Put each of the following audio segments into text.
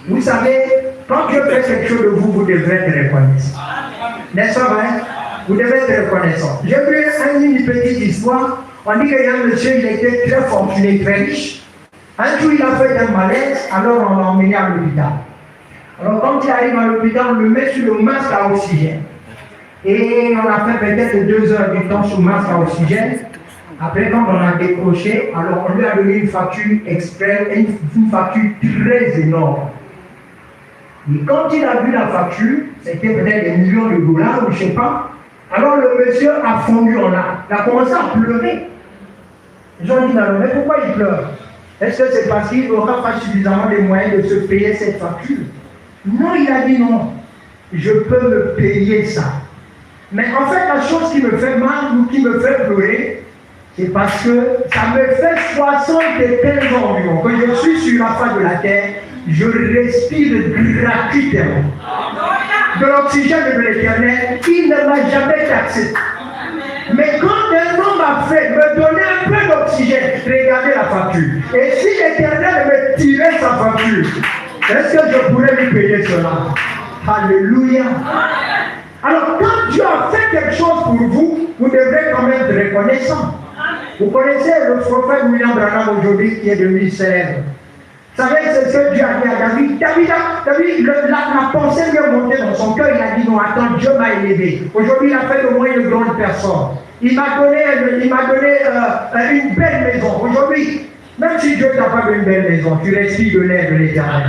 Vous savez, quand Dieu fait quelque chose de vous, vous devez être reconnaissant. N'est-ce pas vrai? Vous devez être reconnaissant. J'ai vu une petite histoire. On dit qu'il y a un monsieur, il était très fortuné, très riche. Un jour, il a fait un malaise, alors on l'a emmené à l'hôpital. Alors, quand il arrive à l'hôpital, on le met sur le masque à oxygène. Et on a fait peut-être 2 heures du temps sur le masque à oxygène. Après, quand on a décroché, alors on lui a donné une facture exprès, une facture très énorme. Et quand il a vu la facture, c'était peut-être des millions de dollars, ou je ne sais pas. Alors le monsieur a fondu en larmes. Il a commencé à pleurer. Les gens disent, mais pourquoi il pleure? Est-ce que c'est parce qu'il n'aura pas suffisamment de moyens de se payer cette facture? Non, il a dit non. Je peux me payer ça. Mais en fait, la chose qui me fait mal ou qui me fait pleurer, c'est parce que ça me fait 75 ans environ que je suis sur la face de la terre, je respire gratuitement de l'oxygène de l'Éternel, il ne m'a jamais taxé. Mais quand un homme a fait me donner un peu d'oxygène, regardez la facture. Et si l'Éternel me tirait sa facture, est-ce que je pourrais lui payer cela? Alléluia. Alors quand Dieu a fait quelque chose pour vous, vous devrez quand même être reconnaissant. Vous connaissez le prophète William Branham aujourd'hui qui est devenu célèbre. Vous savez, c'est ce que Dieu a dit à David. David, la pensée lui est montée dans son cœur. Il a dit non, attends, Dieu m'a élevé. Aujourd'hui, il a fait de moi une grande personne. Il m'a donné une belle maison. Aujourd'hui, même si Dieu t'a pas donné une belle maison, tu respires de l'air de l'Éternel.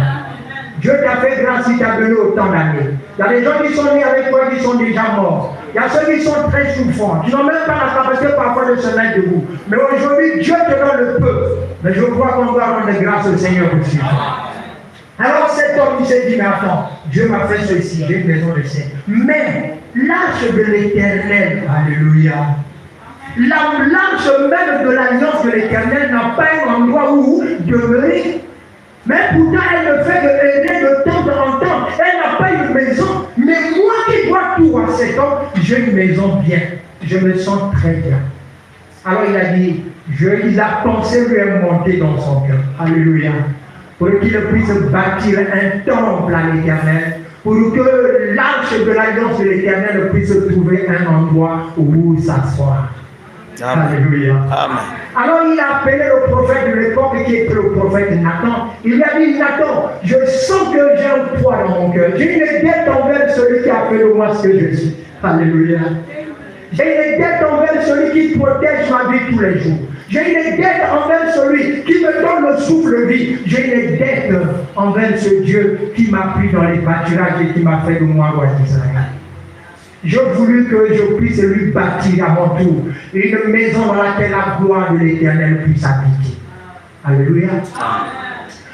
Dieu t'a fait grâce, il t'a donné autant d'années. Il y a des gens qui sont nés avec toi qui sont déjà morts. Il y a ceux qui sont très souffrants, qui n'ont même pas la capacité parfois de se mettre debout. Mais aujourd'hui, Dieu te donne le peu. Mais je crois qu'on doit rendre grâce au Seigneur aussi. Alors cet homme, il s'est dit, mais attends, Dieu m'a fait ceci, j'ai une maison de ciel. Mais l'arche de l'Éternel, alléluia, l'arche même de l'alliance de l'Éternel n'a pas un endroit où demeurer. Mais pourtant, elle me fait de temps en temps. Elle n'a pas une maison. Mais moi qui dois tout à cet homme, j'ai une maison bien. Je me sens très bien. Alors il a dit, la pensée lui est montée dans son cœur. Alléluia. Pour qu'il puisse bâtir un temple à l'Éternel. Pour que l'arche de l'alliance de l'Éternel puisse trouver un endroit où s'asseoir. Alléluia. Amen. Alors il a appelé le prophète de l'époque qui était le prophète Nathan. Il lui a dit, Nathan, je sens que j'ai un poids dans mon cœur. J'ai une dette envers celui qui a fait de moi ce que je suis. Alléluia. J'ai une dette envers celui qui protège ma vie tous les jours. J'ai une dette envers celui qui me donne le souffle de vie. J'ai une dette envers ce Dieu qui m'a pris dans les pâturages et qui m'a fait de moi roi d'Israël. J'ai voulu que je puisse lui bâtir à mon tour une maison dans laquelle la gloire de l'Éternel puisse habiter. Alléluia.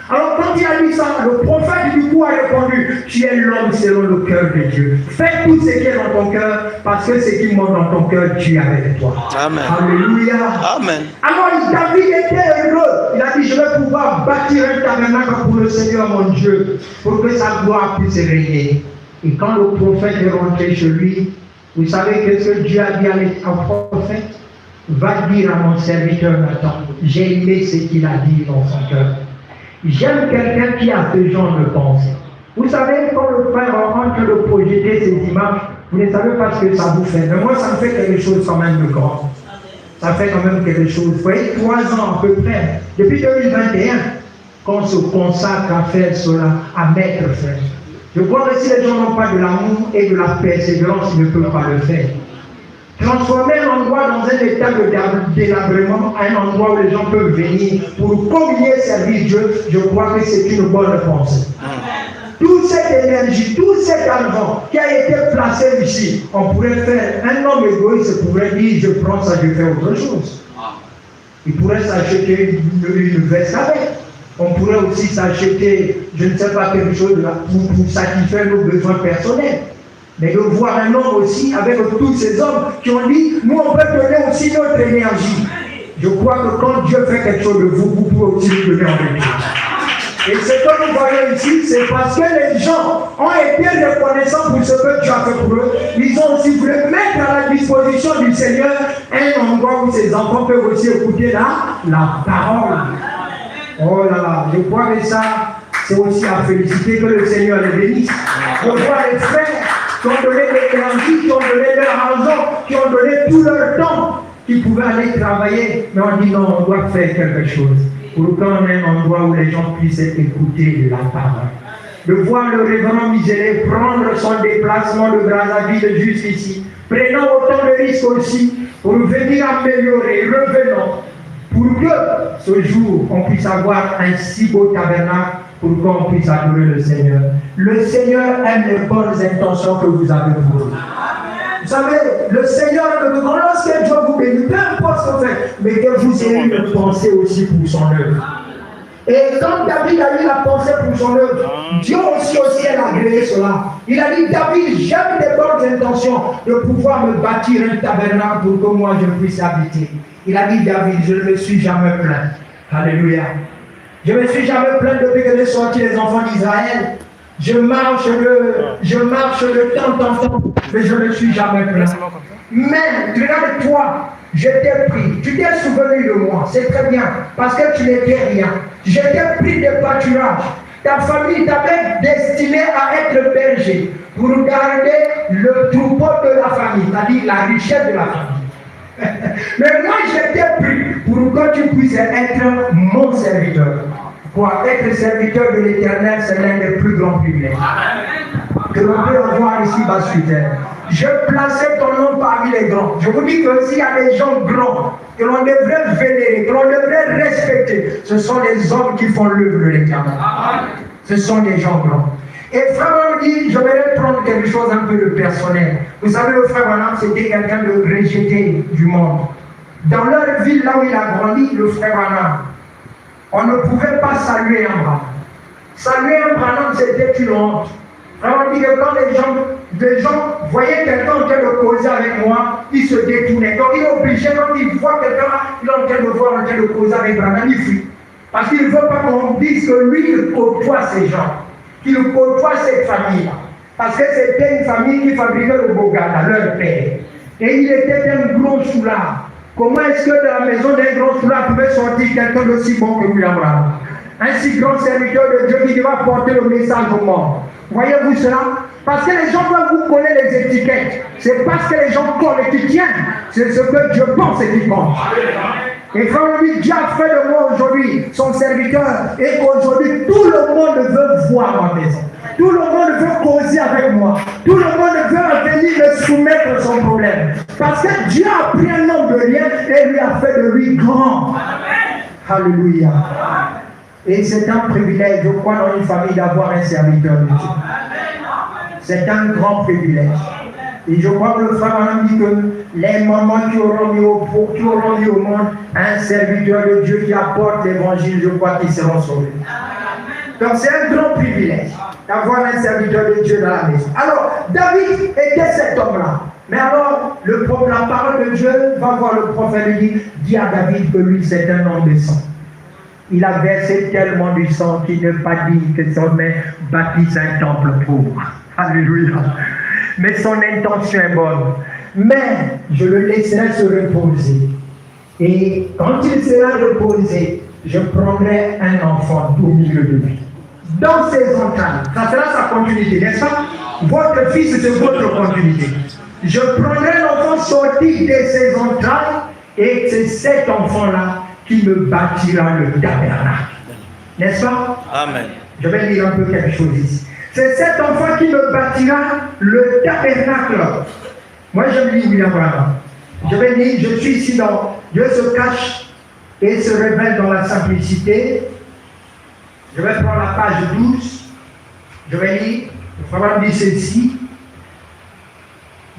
Alors quand il a dit ça, le prophète du coup a répondu, tu es l'homme selon le cœur de Dieu. Fais tout ce qui est dans ton cœur, parce que ce qui monte dans ton cœur, Dieu est avec toi. Amen. Alléluia. Amen. Alors David était heureux. Il a dit, je vais pouvoir bâtir un tabernacle pour le Seigneur mon Dieu, pour que sa gloire puisse régner. Et quand le prophète est rentré chez lui, vous savez qu'est-ce que Dieu a dit au prophète? Va dire à mon serviteur Nathan, j'ai aimé ce qu'il a dit dans son cœur. J'aime quelqu'un qui a ce genre de pensée. Vous savez, quand le frère est en train de projeter ces images, vous ne savez pas ce que ça vous fait. Mais moi, ça me fait quelque chose quand même de grand. Ça fait quand même quelque chose. Vous voyez, 3 ans à peu près, depuis 2021, qu'on se consacre à faire cela, à mettre frère. Je crois que si les gens n'ont pas de l'amour et de la persévérance, ils ne peuvent pas le faire. Transformer un endroit dans un état de délabrement, un endroit où les gens peuvent venir pour communier servir Dieu, je crois que c'est une bonne pensée. Toute cette énergie, tout cet argent qui a été placé ici, on pourrait faire, un homme égoïste pourrait dire, je prends ça, je fais autre chose. Il pourrait s'acheter une veste avec. On pourrait aussi s'acheter, je ne sais pas, quelque chose pour satisfaire nos besoins personnels. Mais de voir un homme aussi, avec tous ces hommes qui ont dit, nous on peut donner aussi notre énergie. Je crois que quand Dieu fait quelque chose de vous, vous pouvez aussi le donner en retour. Et ce que nous voyons ici, c'est parce que les gens ont été reconnaissants pour ce que Dieu a fait pour eux. Ils ont aussi voulu mettre à la disposition du Seigneur un endroit où ses enfants peuvent aussi écouter la parole. Oh là là, je crois que ça, c'est aussi à féliciter. Que le Seigneur les bénisse. Je vois les frères qui ont donné de l'énergie, qui ont donné leur argent, qui ont donné tout leur temps, qui pouvaient aller travailler. Mais on dit non, on doit faire quelque chose. Pour qu'on ait un endroit où les gens puissent écouter la parole. De voir le révérend Michelet prendre son déplacement de Brazzaville jusqu'ici, prenant autant de risques aussi pour venir améliorer, revenant, pour que ce jour on puisse avoir un si beau tabernacle pour qu'on puisse adorer le Seigneur. Le Seigneur aime les bonnes intentions que vous avez pour lui. Vous savez, le Seigneur aime le grand. Lorsque Dieu vous bénit, peu importe ce qu'on fait, mais que vous ayez une pensée aussi pour son œuvre. Et quand David a eu la pensée pour son œuvre, Dieu aussi au ciel a agréé cela. Il a dit, David, j'aime des bonnes intentions de pouvoir me bâtir un tabernacle pour que moi je puisse habiter. Il a dit, David, je ne me suis jamais plaint. Alléluia. Je ne me suis jamais plaint depuis que j'ai sorti les enfants d'Israël. Je marche de temps en temps, mais je ne me suis jamais plaint. Mais, regarde-toi, je t'ai pris, tu t'es souvenu de moi, c'est très bien, parce que tu n'étais rien. Je t'ai pris de pâturage. Ta famille t'avait destiné à être berger pour garder le troupeau de la famille, c'est-à-dire la richesse de la famille. Mais moi, je t'ai pris pour que tu puisses être mon serviteur. Pour être serviteur de l'Éternel, c'est l'un des plus grands privilèges que l'on peut avoir ici bas sur terre. Je plaçais ton nom parmi les grands. Je vous dis que s'il y a des gens grands que l'on devrait vénérer, que l'on devrait respecter, ce sont les hommes qui font l'œuvre de l'Éternel. Ce sont des gens grands. Et frère me dit, je vais prendre quelque chose un peu de personnel. Vous savez, le frère Branham, c'était quelqu'un de rejeté du monde. Dans leur ville, là où il a grandi, le frère Branham, on ne pouvait pas saluer un Branham. Saluer un Branham, c'était une honte. On dit que quand les gens voyaient quelqu'un en train de causer avec moi, ils se détournaient. Donc il est obligé, quand il voit quelqu'un, il est en train de voir en train de causer avec Branham, il fuit. Parce qu'il ne veut pas qu'on dise que lui, il côtoie ces gens, qu'il côtoie cette famille-là. Parce que c'était une famille qui fabriquait le Bogata, leur père. Et il était un gros soulard. Comment est-ce que de la maison d'un gros soulard pouvait sortir quelqu'un d'aussi bon que William Branham? Un si grand serviteur de Dieu qui va porter le message au monde. Voyez-vous cela? Parce que les gens doivent vous coller les étiquettes. C'est parce que les gens collent et qui tiennent. C'est ce que Dieu pense et qui compte. Et quand on dit Dieu a fait de moi aujourd'hui son serviteur, et qu'aujourd'hui tout le monde veut voir ma maison. Tout le monde veut causer avec moi. Tout le monde veut venir me soumettre son problème. Parce que Dieu a pris un homme de rien et lui a fait de lui grand. Alléluia. Et c'est un privilège, je crois, dans une famille d'avoir un serviteur de Dieu. C'est un grand privilège. Et je crois que le frère Branham dit que les mamans qui auront mis au monde un serviteur de Dieu qui apporte l'évangile, je crois qu'ils seront sauvés. Donc c'est un grand privilège d'avoir un serviteur de Dieu dans la maison. Alors, David était cet homme-là. Mais alors, la parole de Dieu va voir le prophète et dit à David que lui, c'est un homme de sang. Il a versé tellement du sang qu'il ne pas dit que son main bâtisse un temple pauvre. Alléluia. Mais son intention est bonne. Mais je le laisserai se reposer. Et quand il sera reposé, je prendrai un enfant au milieu de lui. Dans ses entrailles. Ça sera sa continuité, n'est-ce pas? Votre fils, c'est votre continuité. Je prendrai l'enfant sorti de ses entrailles et c'est cet enfant-là qui me bâtira le tabernacle. N'est-ce pas? Amen. Je vais lire un peu quelque chose ici. C'est cet enfant qui me bâtira le tabernacle. Moi, je lis William Branham. Je vais lire, je suis ici dans Dieu se cache et se révèle dans la simplicité. Je vais prendre la page 12. Je vais lire. Le frère dit ceci.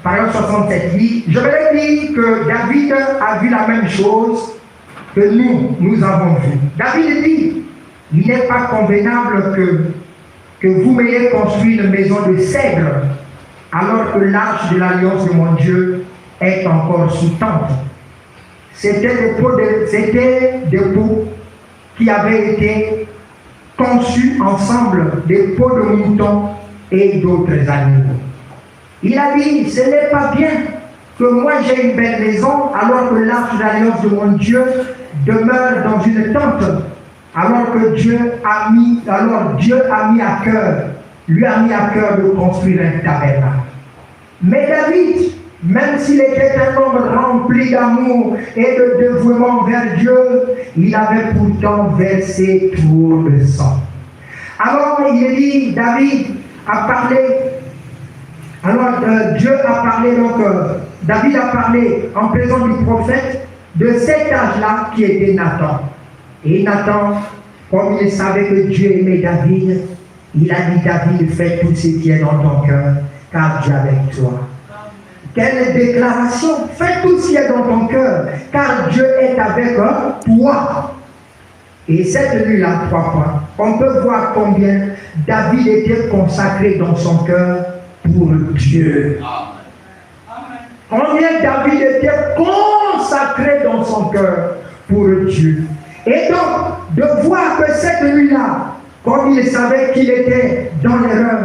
Par 67. Je vais dire que David a vu la même chose que nous avons vu. David dit, il n'est pas convenable que vous m'ayez construit une maison de cèdre, alors que l'arche de l'alliance de mon Dieu est encore sous tente. C'était des pots qui avaient été conçus ensemble, des pots de moutons et d'autres animaux. Il a dit, ce n'est pas bien que moi j'ai une belle maison, alors que l'arche de l'alliance de mon Dieu demeure dans une tente. alors Dieu a mis à cœur, lui a mis à cœur de construire un tabernacle. Mais David, même s'il était un homme rempli d'amour et de dévouement vers Dieu, il avait pourtant versé trop de sang. Alors il dit, David a parlé, Dieu a parlé, David a parlé en présence du prophète de cet âge-là qui était Nathan. Et Nathan, comme il savait que Dieu aimait David, il a dit, David, fais tout ce qui est dans ton cœur, car Dieu est avec toi. Quelle déclaration! Fais tout ce qui est dans ton cœur, car Dieu est avec toi. Et cette nuit-là, 3 points, on peut voir combien David était consacré dans son cœur pour Dieu. Combien David était consacré dans son cœur pour Dieu. Et donc, de voir que cette nuit-là, comme il savait qu'il était dans l'erreur,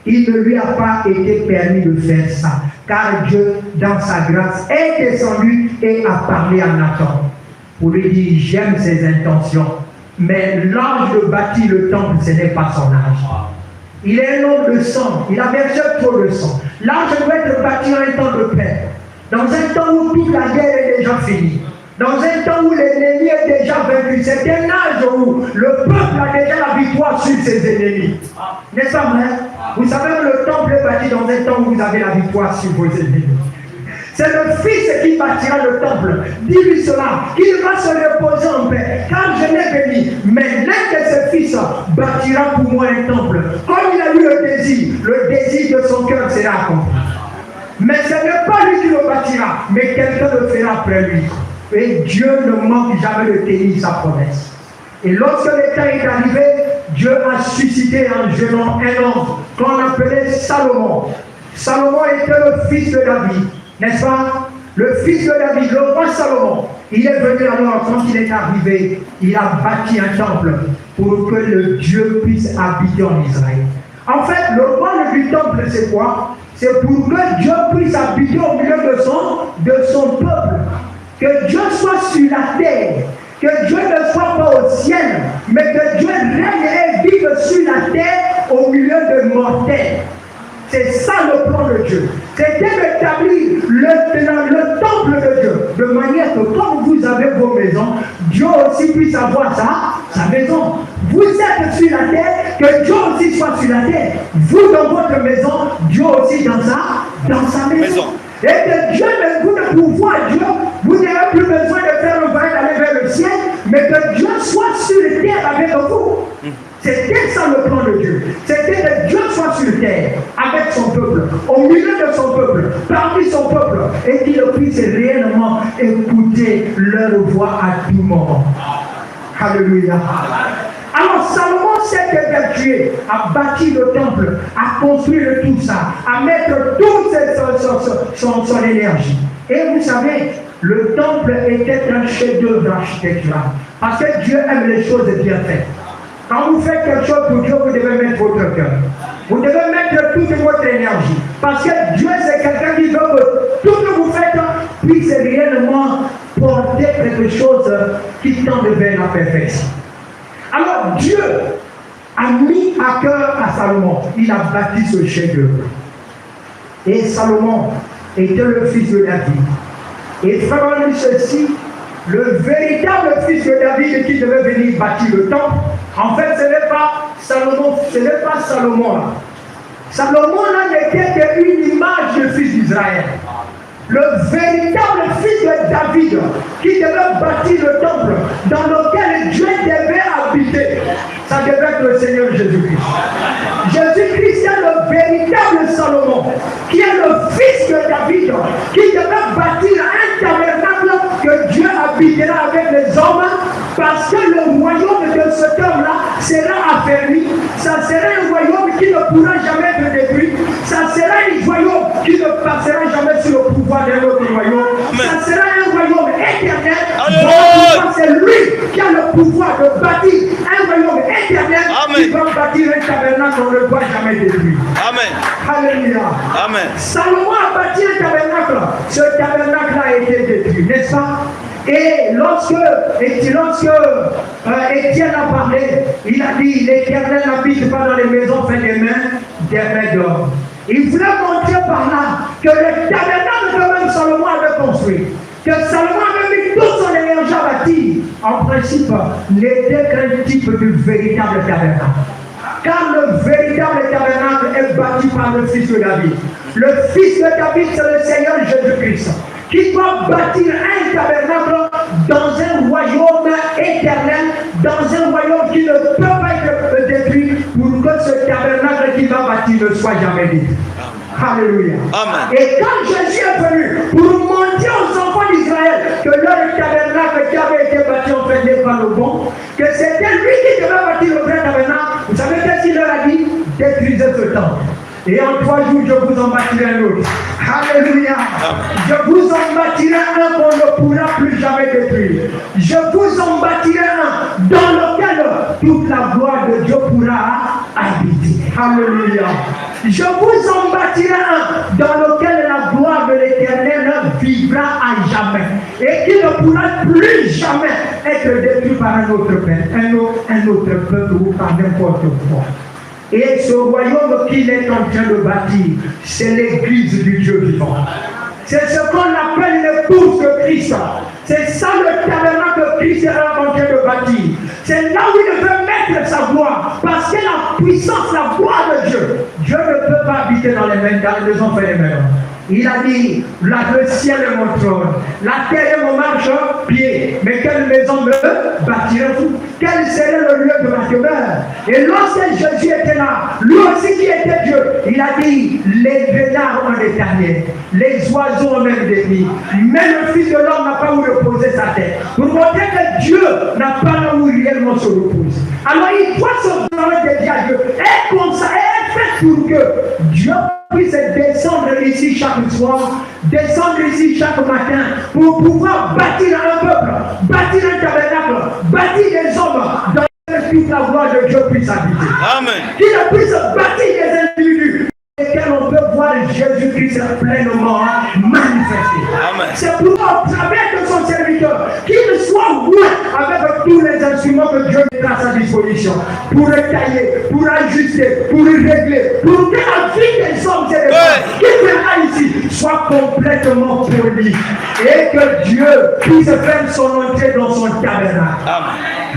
il ne lui a pas été permis de faire ça. Car Dieu, dans sa grâce, est descendu et a parlé à Nathan. Pour lui dire, j'aime ses intentions. Mais l'ange de bâtir le temple, ce n'est pas son âge. Il est un homme de sang. Il a versé trop de sang. L'ange doit être bâti en un temps de paix. Dans un temps où toute la guerre est déjà finie. Dans un temps où l'ennemi est déjà vaincu. C'est un âge où le peuple a déjà la victoire sur ses ennemis. N'est-ce pas vrai? Vous savez que le temple est bâti dans un temps où vous avez la victoire sur vos ennemis. C'est le Fils qui bâtira le temple. Dis-lui cela, qu'il va se reposer en paix. Car je l'ai béni. Mais l'un de ses fils bâtira pour moi un temple. Comme il a eu le désir de son cœur sera accompli. Mais ce n'est pas lui qui le bâtira, mais quelqu'un le fera après lui. Et Dieu ne manque jamais de tenir sa promesse. Et lorsque le temps est arrivé, Dieu a suscité en jeune homme un homme qu'on appelait Salomon. Salomon était le fils de David. N'est-ce pas? Le fils de David, le roi Salomon, il est venu alors, quand il est arrivé, il a bâti un temple pour que le Dieu puisse habiter en Israël. En fait, le rôle du temple, c'est quoi? C'est pour que Dieu puisse habiter au milieu de son peuple. Que Dieu soit sur la terre. Que Dieu ne soit pas au ciel, mais que Dieu règne et vive sur la terre au milieu de mortels. C'est ça le plan de Dieu. C'était d'établir le temple de Dieu. De manière que comme vous avez vos maisons, Dieu aussi puisse avoir sa maison. Vous êtes sur la terre, que Dieu aussi soit sur la terre. Vous dans votre maison, Dieu aussi dans sa maison. Et que Dieu, vous ne pouvoir Dieu, vous n'avez plus besoin de faire un voyage d'aller vers le ciel, mais que Dieu soit sur la terre avec vous. C'était ça le plan de Dieu. C'était que Dieu soit sur terre avec son peuple, au milieu de son peuple, parmi son peuple, et qu'il puisse réellement écouter leur voix à tout moment. Alléluia. Alors Salomon s'est évertué à bâtir le temple, à construire tout ça, à mettre toute son énergie. Et vous savez, le temple était un chef-d'œuvre d'architecture. Parce que Dieu aime les choses bien faites. Quand vous faites quelque chose pour Dieu, vous devez mettre votre cœur. Vous devez mettre toute votre énergie. Parce que Dieu, c'est quelqu'un qui veut que tout ce que vous faites puisse réellement porter quelque chose qui tend vers la perfection. Alors Dieu a mis à cœur à Salomon. Il a bâti ce chef-d'œuvre. Et Salomon était le fils de David. Et frère, ceci, le véritable fils de David qui devait venir bâtir le temple, en fait, ce n'est pas Salomon là. Salomon là n'était qu'une image du fils d'Israël. Le véritable fils de David qui devait bâtir le temple dans lequel Dieu devait habiter, ça devait être le Seigneur Jésus-Christ. Jésus-Christ est le véritable Salomon qui est le fils de David qui devait bâtir un tabernacle que Dieu habitera avec les hommes parce que le royaume de cet homme-là sera affermi. Ça sera un royaume qui ne pourra jamais être détruit. Ça sera un royaume qui ne passera jamais sur le pouvoir d'un autre royaume. Ça sera un royaume éternel. C'est lui qui a le pouvoir de bâtir un royaume éternel. Qui va bâtir un tabernacle qu'on ne voit jamais détruit. Amen. Alléluia. Amen. Salomon a bâti un tabernacle. Ce tabernacle a été détruit, n'est-ce pas? Et lorsque Étienne a parlé, il a dit, l'Éternel n'habite pas dans les maisons faites des mains d'homme. Il voulait montrer par là que le tabernacle que même Salomon avait construit, que Salomon avait mis toute son énergie à bâtir, en principe, n'était qu'un type du véritable tabernacle. Car le véritable tabernacle est bâti par le fils de David. Le fils de David, c'est le Seigneur Jésus-Christ, qui doit bâtir un tabernacle dans un royaume éternel, dans un royaume qui ne peut pas être détruit, pour que ce tabernacle qu'il va bâtir ne soit jamais détruit. Alléluia. Amen. Et quand Jésus est venu pour montrer aux enfants d'Israël que leur tabernacle qui avait été bâti en fait n'est pas le bon, que c'était lui qui devait bâtir le vrai tabernacle, vous savez qu'est-ce qu'il leur a dit? Détruisez ce temple. Et en 3 jours, je vous en bâtirai un autre. Alléluia. Je vous en bâtirai un qu'on ne pourra plus jamais détruire. Je vous en bâtirai un dans lequel toute la gloire de Dieu pourra habiter. Alléluia. Je vous en bâtirai un dans lequel la gloire de l'Éternel vivra à jamais. Et qui ne pourra plus jamais être détruit par un autre peuple, un autre peuple ou par n'importe quoi. Et ce royaume qu'il est en train de bâtir, c'est l'église du Dieu vivant. C'est ce qu'on appelle l'épouse de Christ. C'est ça le tabernacle que Christ est en train de bâtir. C'est là où il veut mettre sa gloire. Parce que la puissance, la gloire de Dieu, Dieu ne peut pas habiter dans les maisons faites des mains. Il a dit, le ciel est mon trône, la terre est mon marchepied. Mais quelle maison me bâtirait-vous? Quel serait le lieu de ma demeure? Et lorsque Jésus était là, lui aussi qui était Dieu, il a dit, les renards ont des tanières, les oiseaux ont même des nids, mais le Fils de l'homme n'a pas où reposer sa tête. Pour montrer que Dieu n'a pas là où réellement se repose. Alors il doit se donner des à Dieu. Et comme ça, est fait pour que Dieu puisse descendre ici chaque soir, descendre ici chaque matin, pour pouvoir bâtir un peuple, bâtir un tabernacle, bâtir des hommes dans lesquels toute la gloire de Dieu puisse habiter. Amen. Qu'il puisse bâtir des individus lesquels on peut voir Jésus-Christ pleinement manifesté. C'est pourquoi au travers de son serviteur, qu'il soit loin avec tous les instruments que Dieu met à sa disposition, pour tailler, pour ajuster, pour régler, pour que la vie des hommes et des femmes qui viendra ici soit complètement polie, et que Dieu puisse faire son entrée dans son tabernacle.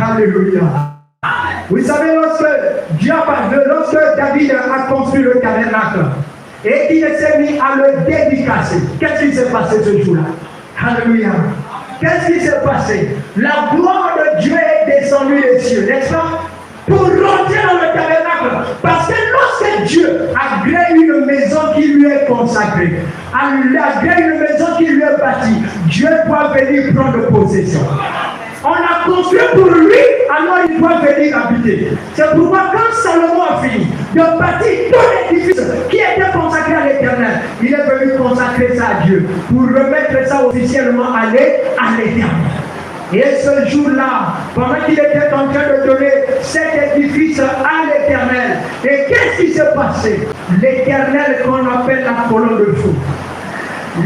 Alléluia. Vous savez, lorsque David a construit le tabernacle et qu'il s'est mis à le dédicacer, qu'est-ce qui s'est passé ce jour-là? Alléluia. Qu'est-ce qui s'est passé? La gloire de Dieu est descendue des cieux, n'est-ce pas? Pour rentrer dans le tabernacle. Parce que lorsque Dieu a créé une maison qui lui est consacrée, a créé une maison qui lui est bâtie, Dieu doit venir prendre possession. On a construit pour lui, alors il doit venir habiter. C'est pourquoi quand Salomon a fini de bâtir tout l'édifice qui était consacré à l'Éternel, il est venu consacrer ça à Dieu pour remettre ça officiellement à l'Éternel. Et ce jour-là, pendant qu'il était en train de donner cet édifice à l'Éternel, et qu'est-ce qui s'est passé? L'Éternel qu'on appelle la colonne de feu,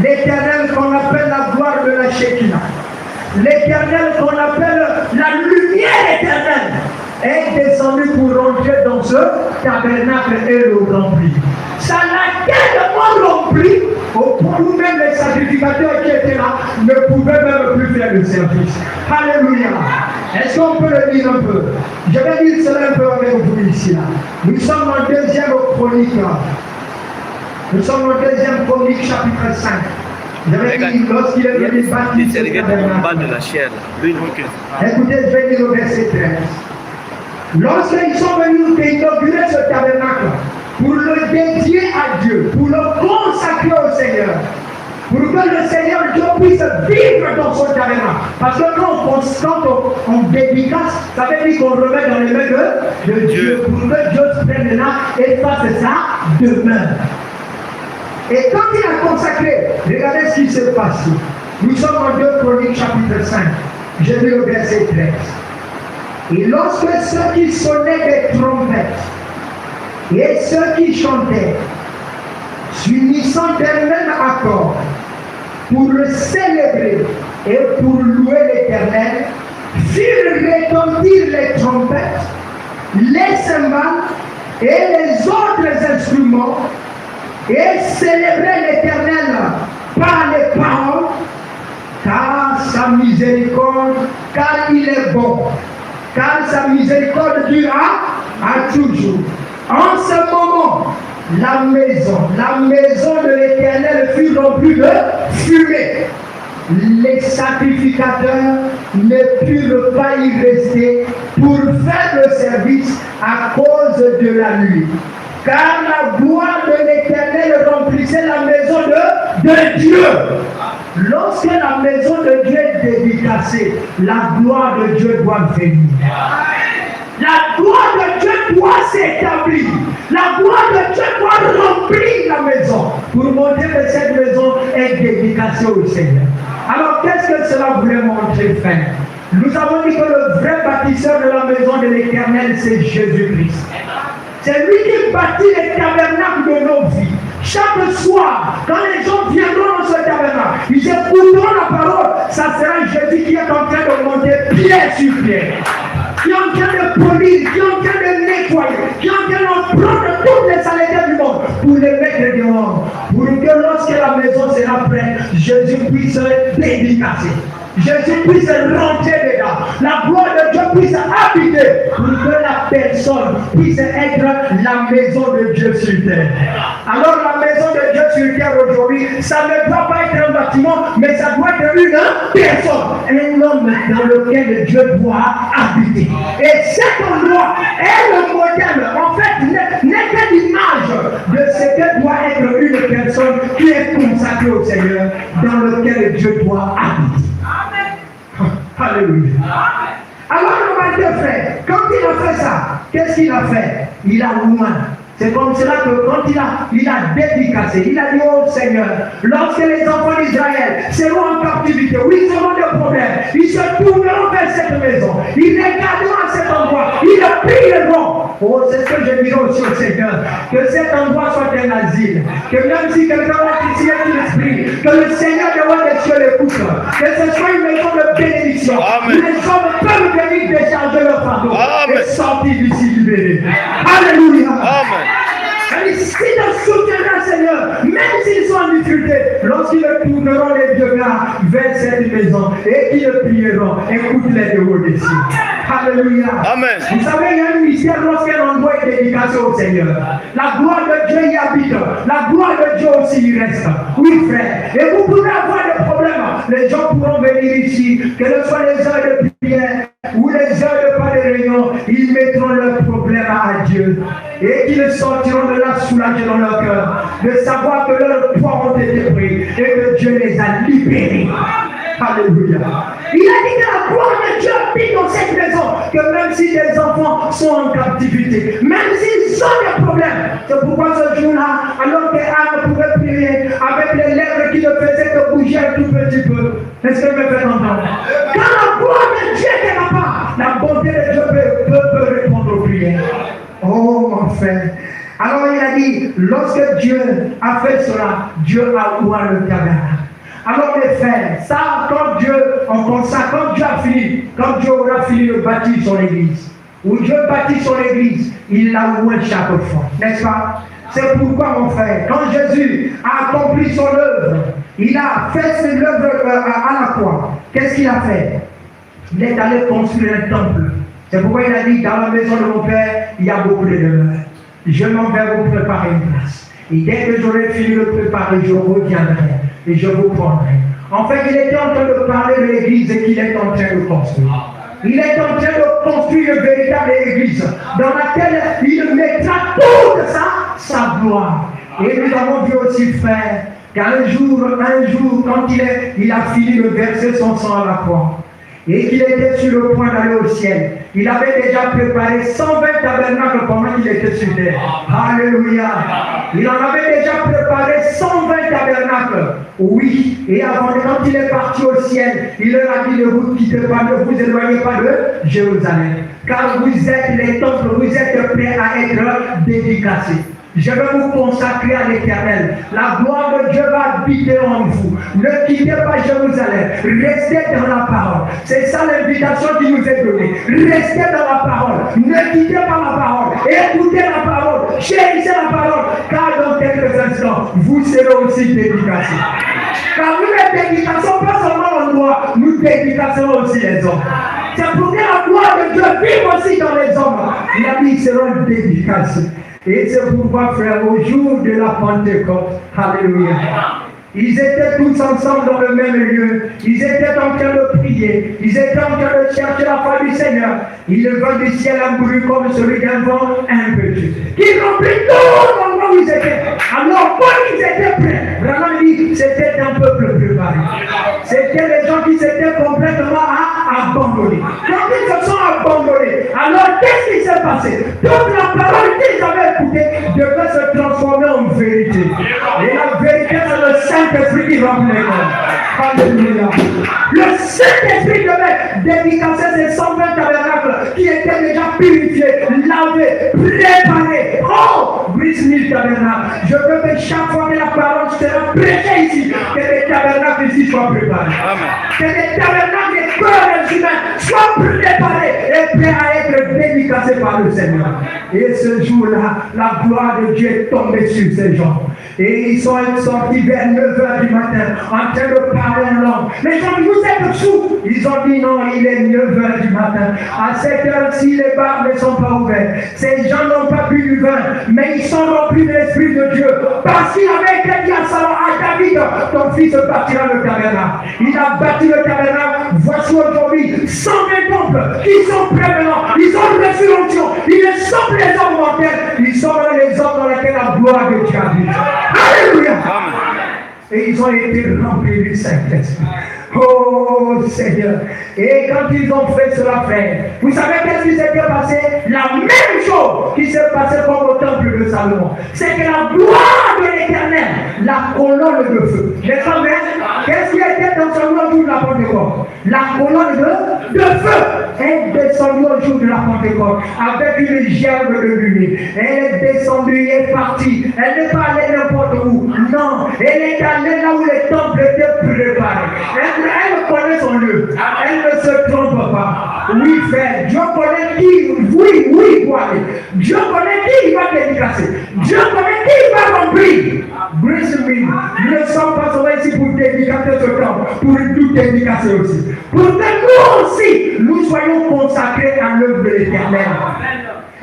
l'Éternel qu'on appelle la gloire de la Shekinah, l'Éternel qu'on appelle la lumière éternelle est descendu pour rentrer dans ce tabernacle et le remplir. Ça n'a tellement rempli au point où même les sacrificateurs qui étaient là ne pouvaient même plus faire le service. Alléluia. Est-ce qu'on peut le dire un peu? Je vais dire cela un peu avec vous ici. Nous sommes en 2e Chronique. Nous sommes en 2e Chronique chapitre 5. Lorsqu'il est venu bâtir ce tabernacle, écoutez, je vais dire au verset 13. Lorsqu'ils sont venus inaugurer ce tabernacle, pour le dédier à Dieu, pour le consacrer au Seigneur, pour que le Seigneur Dieu puisse vivre dans son tabernacle. Parce que quand on dédicace, ça veut dire qu'on remet dans les mains de Dieu, pour que Dieu se prenne là et fasse sa demeure. Et quand il a consacré, regardez ce qui s'est passé. Nous sommes en 2 Chroniques chapitre 5. J'ai lu le verset 13. Et lorsque ceux qui sonnaient des trompettes et ceux qui chantaient, s'unissant d'un même accord pour le célébrer et pour louer l'Éternel, firent retentir les trompettes, les cymbales et les autres instruments, et célébrer l'Éternel par les paroles, car sa miséricorde, car il est bon, car sa miséricorde durera à toujours. En ce moment, la maison de l'Éternel fut remplie de fumée. Les sacrificateurs ne purent pas y rester pour faire le service à cause de la nuit. Car la gloire de l'Éternel remplissait la maison de Dieu. Lorsque la maison de Dieu est dédicacée, la gloire de Dieu doit venir. La gloire de Dieu doit s'établir. La gloire de Dieu doit remplir la maison pour montrer que cette maison est dédicacée au Seigneur. Alors, qu'est-ce que cela voulait montrer, frère? Nous avons dit que le vrai bâtisseur de la maison de l'Éternel, c'est Jésus-Christ. C'est lui qui bâtit les tabernacles de nos vies. Chaque soir, quand les gens viendront dans ce tabernacle, ils écouteront la parole, ça sera Jésus qui est en train de monter pierre sur pierre, qui est en train de polir, qui est en train de nettoyer, qui est en train de prendre toutes les saletés du monde pour les mettre dehors, pour que lorsque la maison sera prête, Jésus puisse dédicacer. Jésus puisse rentrer dedans, la gloire de Dieu puisse habiter pour que la personne puisse être la maison de Dieu sur terre. Alors la maison de Dieu sur terre aujourd'hui, ça ne doit pas être un bâtiment, mais ça doit être une personne, un homme dans lequel Dieu doit habiter. Et cet endroit est le modèle, en fait, n'est que l'image de ce que doit être une personne qui est consacrée au Seigneur, dans lequel Dieu doit habiter. Alléluia. Alors le Dieu fait, quand il a fait ça, qu'est-ce qu'il a fait? Il a loué. C'est comme cela que quand il a dédicacé, il a dit au Seigneur, lorsque les enfants d'Israël seront en captivité, où ils auront des problèmes, ils se tourneront vers cette maison, ils regarderont à cet endroit, ils le prieront. Oh, c'est ce que je dirais aussi au Seigneur, que cet endroit soit un asile, que même si quelqu'un va ici et l'esprit, que le Seigneur de roi des cieux l'écoute, que ce soit une maison de bénédiction, où les hommes peuvent venir décharger leur fardeau et sortir d'ici libérés. Alléluia. Amen. Et si te soutiendra, Seigneur, même s'ils sont en difficulté, lorsqu'ils tourneront les yeux vers cette maison et qu'ils prieront, écoute-les de au-dessus. Alléluia. Amen. Vous savez, il y a un mystère lorsqu'un endroit est dédicacé au Seigneur. La gloire de Dieu y habite. La gloire de Dieu aussi y reste. Oui, frère. Et vous pouvez avoir des problèmes. Les gens pourront venir ici, que ce soit les heures de prière ou les heures de pas de réunion, ils mettront leurs problèmes à Dieu. Et qu'ils sortiront de là soulagés dans leur cœur, de savoir que leurs poids ont été pris et que Dieu les a libérés. Alléluia. Il a dit que la gloire de Dieu habite dans cette maison, que même si les enfants sont en captivité, même s'ils ont des problèmes, c'est pourquoi ce jour-là, alors que Anne pouvait prier avec les lèvres qui ne faisaient que bouger un tout petit peu, est-ce que me fait entendre? Quand la gloire de Dieu est là-bas, la bonté de Dieu peut répondre aux prières. Oh mon frère. Alors il a dit, lorsque Dieu a fait cela, Dieu a ouvert le tabernacle. Alors les frères, ça, quand Dieu a fini, quand Dieu aura fini de bâtir son église, où Dieu bâtit son église, il la loue chaque fois, n'est-ce pas? C'est pourquoi mon frère, quand Jésus a accompli son œuvre, il a fait son œuvre à la croix. Qu'est-ce qu'il a fait? Il est allé construire un temple. C'est pourquoi il a dit, dans la maison de mon Père, il y a beaucoup de demeures. Je m'en vais vous préparer une place. Et dès que j'aurai fini de préparer, je reviendrai et je vous prendrai. En fait, il était en train de parler de l'église et qu'il est en train de construire. Il est en train de construire une véritable église dans laquelle il mettra toute sa gloire. Et nous avons vu aussi, frère, qu'un jour, quand il a fini de verser son sang à la croix, et qu'il était sur le point d'aller au ciel, il avait déjà préparé 120 tabernacles pendant qu'il était sur terre. Alléluia. Il en avait déjà préparé 120 tabernacles. Oui. Et avant, quand il est parti au ciel, il leur a dit, ne vous quittez pas, ne vous éloignez pas de Jérusalem. Car vous êtes les temples, vous êtes prêts à être dédicacés. Je vais vous consacrer à l'Éternel. La gloire de Dieu va habiter en vous. Ne quittez pas Jérusalem. Restez dans la parole. C'est ça l'invitation qui nous est donnée. Restez dans la parole. Ne quittez pas la parole. Écoutez la parole. Chérissez la parole. Car dans quelques instants, vous serez aussi dédicacés. Car nous les dédications, pas seulement en droit, nous dédicassons aussi les hommes. C'est pour que la gloire de Dieu vive aussi dans les hommes. Il a dit qu'ils seront dédicacés. Et c'est pourquoi, frère, au jour de la Pentecôte, alléluia, ils étaient tous ensemble dans le même lieu. Ils étaient en train de prier. Ils étaient en train de chercher la foi du Seigneur. Et le vent du ciel a bouru comme celui d'un vent impétueux, qui remplit tout l'endroit où ils étaient. Alors, quand ils étaient prêts, vraiment dit, c'était un peuple préparé. C'était les gens qui s'étaient complètement abandonnés. Quand ils se sont abandonnés, alors qu'est-ce qui s'est passé? Toute la parole qu'ils avaient écoutée devait se transformer en vérité. Et la vérité, c'est le Saint-Esprit qui remplit les corps. Alléluia. Le Saint-Esprit devait dédicacer ces 120 tabernacles qui étaient déjà purifiés, lavés, préparés. Oh, brise 1000 tabernacles. Je veux que chaque fois que la parole sera prêchée ici, que les tabernacles ici soient préparés. Amen. Que les tabernacles des cœurs humains soient préparés et prêts à être dédicacés par le Seigneur. Et ce jour-là, la gloire de Dieu est tombée sur ces gens. Et ils sont sortis vers 9h du matin en train de parler en langue. Les gens, vous êtes sous. Ils ont dit non, il est 9h du matin. À cette heure-ci, les bars ne sont pas ouverts. Ces gens n'ont pas bu du vin, mais ils sont remplis de l'Esprit de Dieu. Parce qu'il avait été dit à David, ton fils bâtira le tabernacle. Il a bâti le tabernacle. Voici aujourd'hui 120 temples qui sont prêts maintenant. Ils ont reçu l'onction. Ils ne sont plus les hommes mortels. Ils sont les hommes dans lesquels la gloire de Dieu habite. Alléluia. Et ils ont été remplis du Saint-Esprit. Oh Seigneur. Et quand ils ont fait cela, frère, vous savez qu'est-ce qui s'était passé? La même chose qui s'est passée comme au temple de Salomon. C'est que la gloire de l'Éternel, la colonne de feu. Les frères, qu'est-ce qui était dans son jour de la Pentecôte? La colonne de feu est descendue au jour de la Pentecôte avec une gerbe de lumière. Elle est descendue et est partie. Elle n'est pas allée n'importe où. Non, elle est allée là où les temples étaient préparés. Elle connaît son lieu. Elle ne se trompe pas. Oui, frère, Dieu connaît qui, oui, quoi. Dieu connaît qui il va dédicacer. Dieu connaît qui il va remplir. Brise me. Nous ne sommes pas sauvés ici pour dédicacer ce temps, pour tout dédicacer aussi. Pour que nous aussi, nous soyons consacrés à l'œuvre de l'Éternel.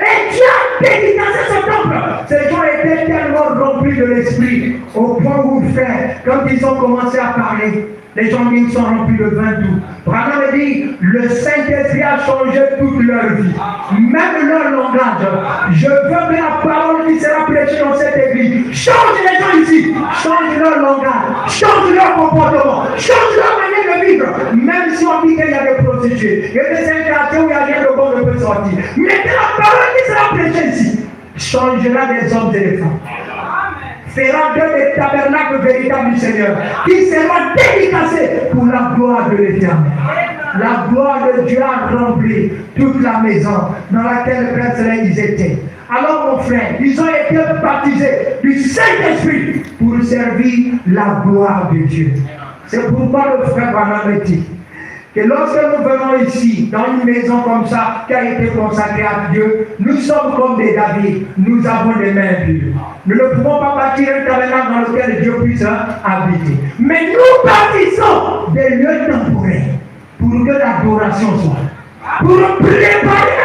Et Dieu a dédicacé ce temple. Ces gens étaient tellement remplis de l'esprit, au point où, frère, quand ils ont commencé à parler, les gens qui sont remplis de vin doux. Branham me dit, le Saint-Esprit a changé toute leur vie, même leur langage. Je veux que la parole qui sera prêchée dans cette église change les gens ici, change leur langage, change leur comportement, change leur manière de vivre. Même si on dit qu'il y a des prostituées, il y a des quartiers où il n'y a rien de bon qui peut sortir. Mais que la parole qui sera prêchée ici changera les hommes et les femmes. Fera d'eux des tabernacles véritables du Seigneur, qui seront dédicacés pour la gloire de l'Éternel. La gloire de Dieu a rempli toute la maison dans laquelle le Père Céleste étaient. Alors mon frère, ils ont été baptisés du Saint-Esprit pour servir la gloire de Dieu. C'est pourquoi le frère Branham dit que lorsque nous venons ici, dans une maison comme ça, qui a été consacrée à Dieu, nous sommes comme des David, nous avons des mains pures. Nous ne pouvons pas bâtir un tabernacle dans lequel Dieu puisse habiter. Mais nous bâtissons des lieux temporaires pour que l'adoration soit. Pour préparer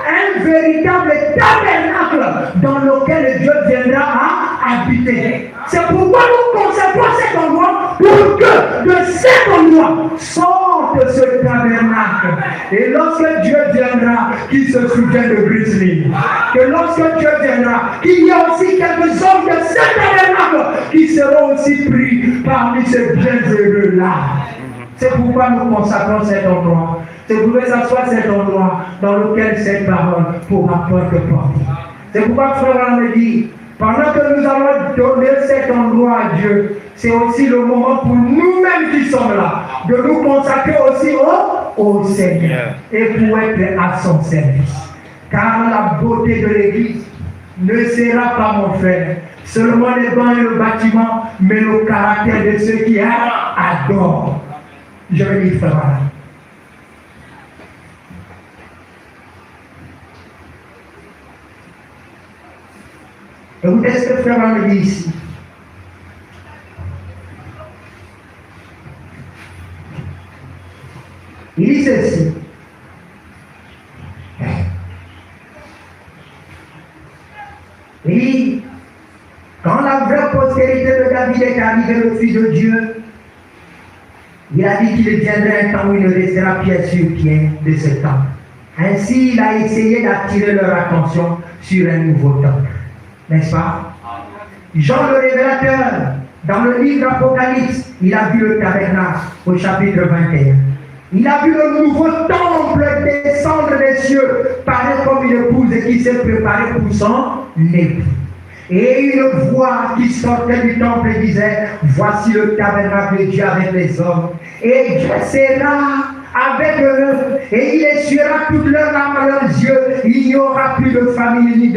un véritable tabernacle dans lequel Dieu viendra à habiter. C'est pourquoi nous conservons cet endroit pour que de cet endroit sorte ce tabernacle. Et lorsque Dieu viendra, qu'il se souvient de Grizzly. Que lorsque Dieu viendra, qu'il y a aussi quelques hommes de ce tabernacle qui seront aussi pris parmi ces bienheureux-là. C'est pourquoi nous consacrons cet endroit. C'est pour que ça soit cet endroit dans lequel cette parole pourra porter porte. C'est pourquoi frère me dit, pendant que nous allons donner cet endroit à Dieu, c'est aussi le moment pour nous-mêmes qui sommes là, de nous consacrer aussi au Seigneur et pour être à son service. Car la beauté de l'Église, ne sera pas, mon frère, seulement les bancs et le bâtiment, mais le caractère de ceux qui adorent. Je vais dire, frère. Écoutez ce que frère me dit ici. Il dit ceci. Il dit, quand la vraie postérité de David est arrivée, le Fils de Dieu, il a dit qu'il viendrait un temps où il ne restera pied sur pied de ce temple. Ainsi, il a essayé d'attirer leur attention sur un nouveau temple. N'est-ce pas? Jean le révélateur, dans le livre d'Apocalypse, il a vu le tabernacle au chapitre 21. Il a vu le nouveau temple descendre des cieux, pareil comme une épouse qui s'est préparée pour son époux. Et une voix qui sortait du temple disait, voici le tabernacle de Dieu avec les hommes. Et Dieu sera avec eux, et il essuiera toutes leurs larmes à leurs yeux. Il n'y aura plus de famille, ni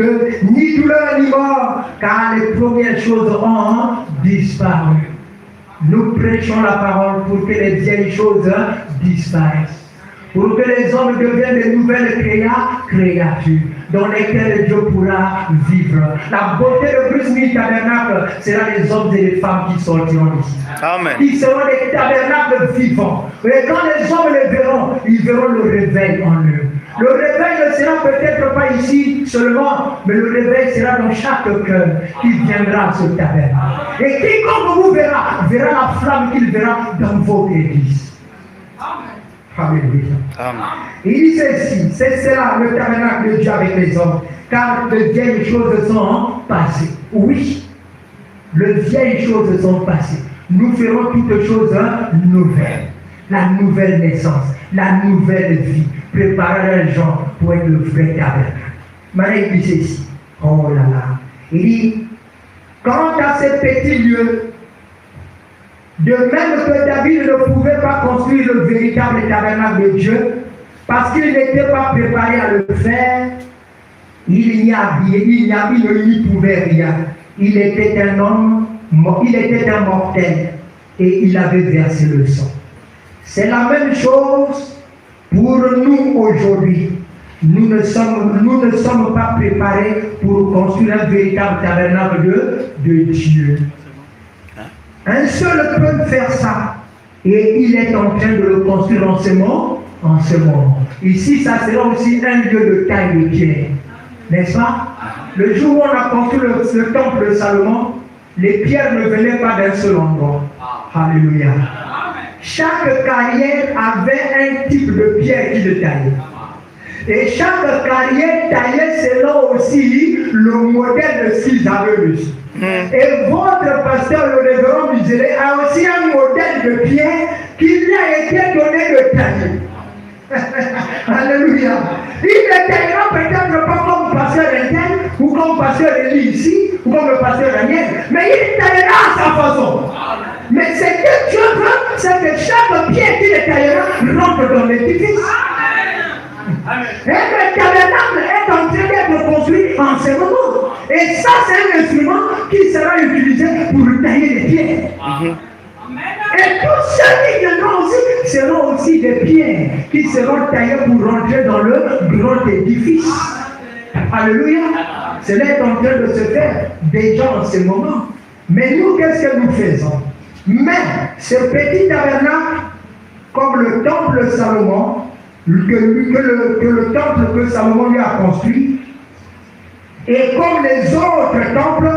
douleur, ni mort, car les premières choses ont disparu. Nous prêchons la parole pour que les vieilles choses disparaissent, pour que les hommes deviennent de nouvelles créatures dans lesquelles Dieu pourra vivre. La beauté de Christ du tabernacle sera les hommes et les femmes qui sortiront ici. Amen. Qui seront des tabernacles vivants. Et quand les hommes les verront, ils verront le réveil en eux. Le réveil ne sera peut-être pas ici seulement, mais le réveil sera dans chaque cœur qui viendra à ce tabernacle. Et quiconque vous verra la flamme qu'il verra dans votre église. Alléluia. Amen. Il dit ceci, c'est cela le tabernacle de Dieu avec les hommes, car de vieilles choses sont passées. Oui, les vieilles choses sont passées. Nous ferons toutes choses nouvelles. La nouvelle naissance, la nouvelle vie. Préparer les gens pour être le vrai tabernacle. Marie dit ceci. Oh là là. Il dit, quant à ces petits lieux, de même que David ne pouvait pas construire le véritable tabernacle de Dieu, parce qu'il n'était pas préparé à le faire, il n'y pouvait rien. Il était un homme, il était un mortel, et il avait versé le sang. C'est la même chose pour nous aujourd'hui. Nous ne sommes pas préparés pour construire un véritable tabernacle de Dieu. Un seul peut faire ça. Et il est en train de le construire en ce moment. Ici, ça sera aussi un lieu de taille de pierre. N'est-ce pas? Le jour où on a construit le temple de Salomon, les pierres ne venaient pas d'un seul endroit. Alléluia. Chaque carrière avait un type de pierre qui le taillait. Et chaque carrière taillait selon aussi le modèle de ce qu'ils avaient reçu. Et votre pasteur, le révérend Muselé, a aussi un modèle de pierre qui lui a été donné de tailler. Alléluia. Il ne taillera peut-être pas comme pasteur Etienne, ou comme pasteur Élie ici, ou comme le pasteur Daniel, mais il taillera à sa façon. Mais ce que Dieu veut, c'est que chaque pierre qui le taillera rentre dans l'édifice. Et le tabernacle est en train d'être construit en ce moment. Et ça, c'est un instrument qui sera utilisé pour tailler les pierres. Et tous ceux qui viendront aussi seront aussi des pierres qui seront taillées pour rentrer dans le grand édifice. Alléluia. Cela est en train de se faire déjà en ce moment. Mais nous, qu'est-ce que nous faisons? Mais ce petit tabernacle, comme le temple de Salomon, que le temple que Salomon lui a construit, et comme les autres temples,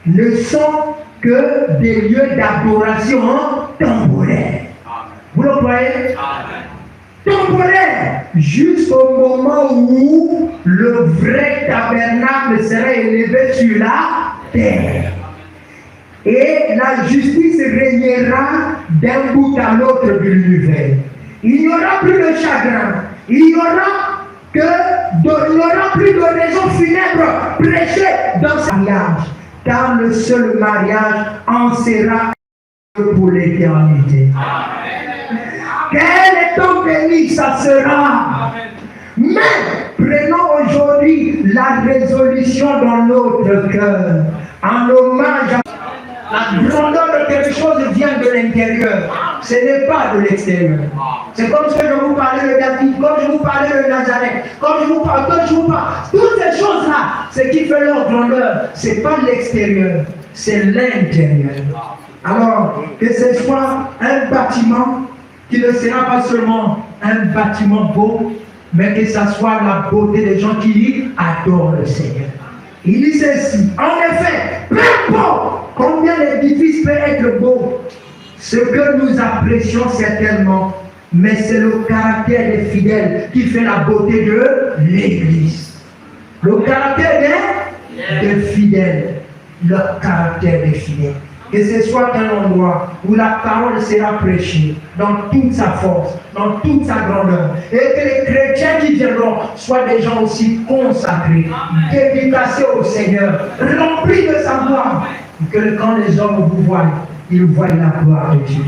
ne sont que des lieux d'adoration temporaires. Vous le voyez? Temporaire, jusqu'au moment où le vrai tabernacle sera élevé sur la terre. Et la justice régnera d'un bout à l'autre de l'univers. Il n'y aura plus de chagrin. Il n'y aura plus de raisons funèbres prêchées dans ce mariage. Car le seul mariage en sera pour l'éternité. Quel est ton béni, ça sera. Mais Prenons aujourd'hui la résolution dans notre cœur, en hommage à la grandeur de quelque chose vient de l'intérieur, ce n'est pas de l'extérieur. C'est comme ce que je vous parlais de David, comme je vous parlais de Nazareth, comme je vous parle, toutes ces choses-là, ce qui fait leur grandeur, ce n'est pas l'extérieur, c'est l'intérieur. Alors, que ce soit un bâtiment qui ne sera pas seulement un bâtiment beau, mais que ce soit la beauté des gens qui adorent le Seigneur. Il dit ceci, en effet, peu importe combien l'édifice peut être beau, ce que nous apprécions certainement, mais c'est le caractère des fidèles qui fait la beauté de l'Église. Le caractère des fidèles, leur caractère des fidèles. Que ce soit un endroit où la parole sera prêchée dans toute sa force, dans toute sa grandeur. Et que les chrétiens qui viendront soient des gens aussi consacrés, dédicacés au Seigneur, remplis de sa gloire. Que quand les hommes vous voient, ils voient la gloire de Dieu.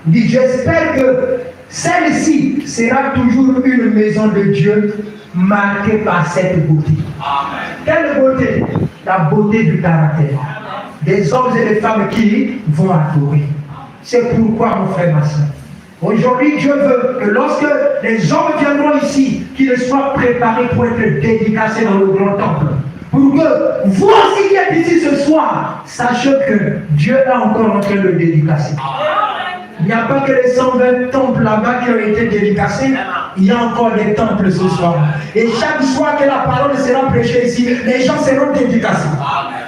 Il dit, j'espère que celle-ci sera toujours une maison de Dieu marquée par cette beauté. Amen. Quelle beauté? La beauté du caractère. Des hommes et des femmes qui vont adorer. C'est pourquoi, mon frère, ma soeur, aujourd'hui, Dieu veut que lorsque les hommes viendront ici, qu'ils soient préparés pour être dédicacés dans le grand temple. Pour que vous aussi qui êtes ici ce soir, sachez que Dieu est encore en train de dédicacer. Il n'y a pas que les 120 temples là-bas qui ont été dédicacés, il y a encore des temples ce soir. Et chaque soir que la parole sera prêchée ici, les gens seront dédicacés.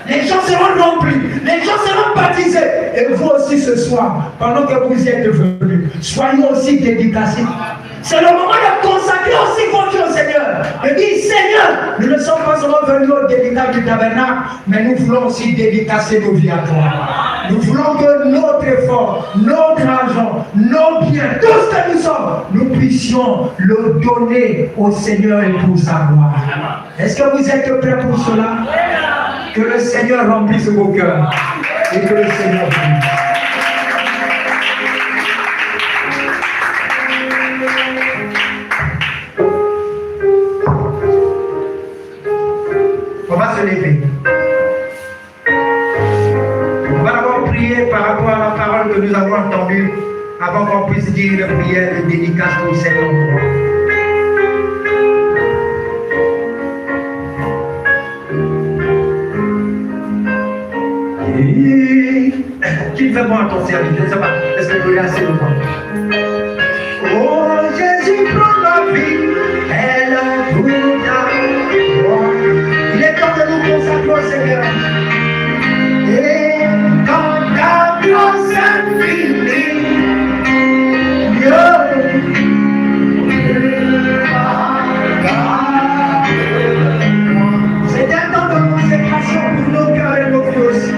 Les gens seront remplis, les gens seront baptisés. Et vous aussi ce soir, pendant que vous y êtes venus, soyez aussi dédicacés. C'est le moment de consacrer aussi votre vie au Seigneur. De dire, Seigneur, nous ne sommes pas seulement venus au dédicat du tabernacle, mais nous voulons aussi dédicacer nos vies à toi. Nous voulons que notre effort, notre argent, nos biens, tout ce que nous sommes, nous puissions le donner au Seigneur et pour sa gloire. Est-ce que vous êtes prêts pour cela? Que le Seigneur remplisse vos cœurs et que le Seigneur bénisse. On va se lever. On va d'abord prier par rapport à la parole que nous avons entendue avant qu'on puisse dire une prière de dédicace pour cet endroit. Qui fait moi ton service? Je ne sais pas. Est-ce que vous voulez assez longtemps? Oh Jésus, prends ma vie, elle a tout à. Il est temps de nous consacrer au Seigneur. Et quand ta grâce est finie, c'est un temps de consécration pour nos cœurs et nos vies aussi.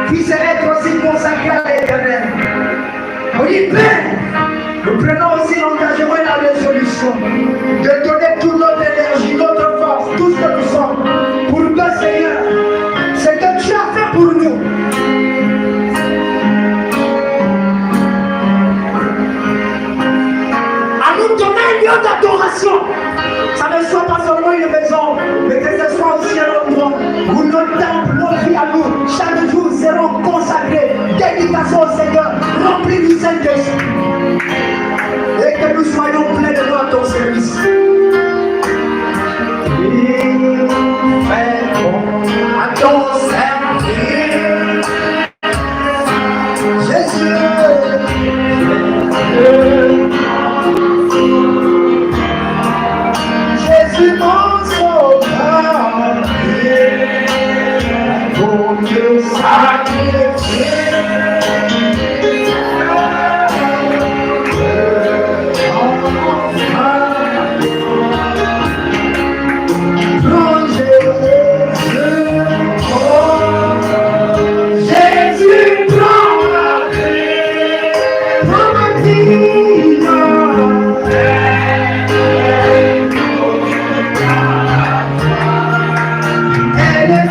Puisse être aussi consacré à l'Éternel. On y peine. Nous prenons aussi l'engagement et la résolution de donner toute notre énergie, notre force, tout ce que nous sommes, pour que Seigneur, ce que tu as fait pour nous, à nous donner un lieu d'adoration. Ça ne soit pas seulement une maison, mais que ce soit aussi un endroit où nos temples, nos vies à nous, chaque jour seront consacrés, dédicacés au Seigneur, remplis du Saint-Esprit. Et que nous soyons pleins de gloire à ton service. Fais bon à ton service. Jésus. Jésus mon sauveur, pour Dieu sacrifié. Elle est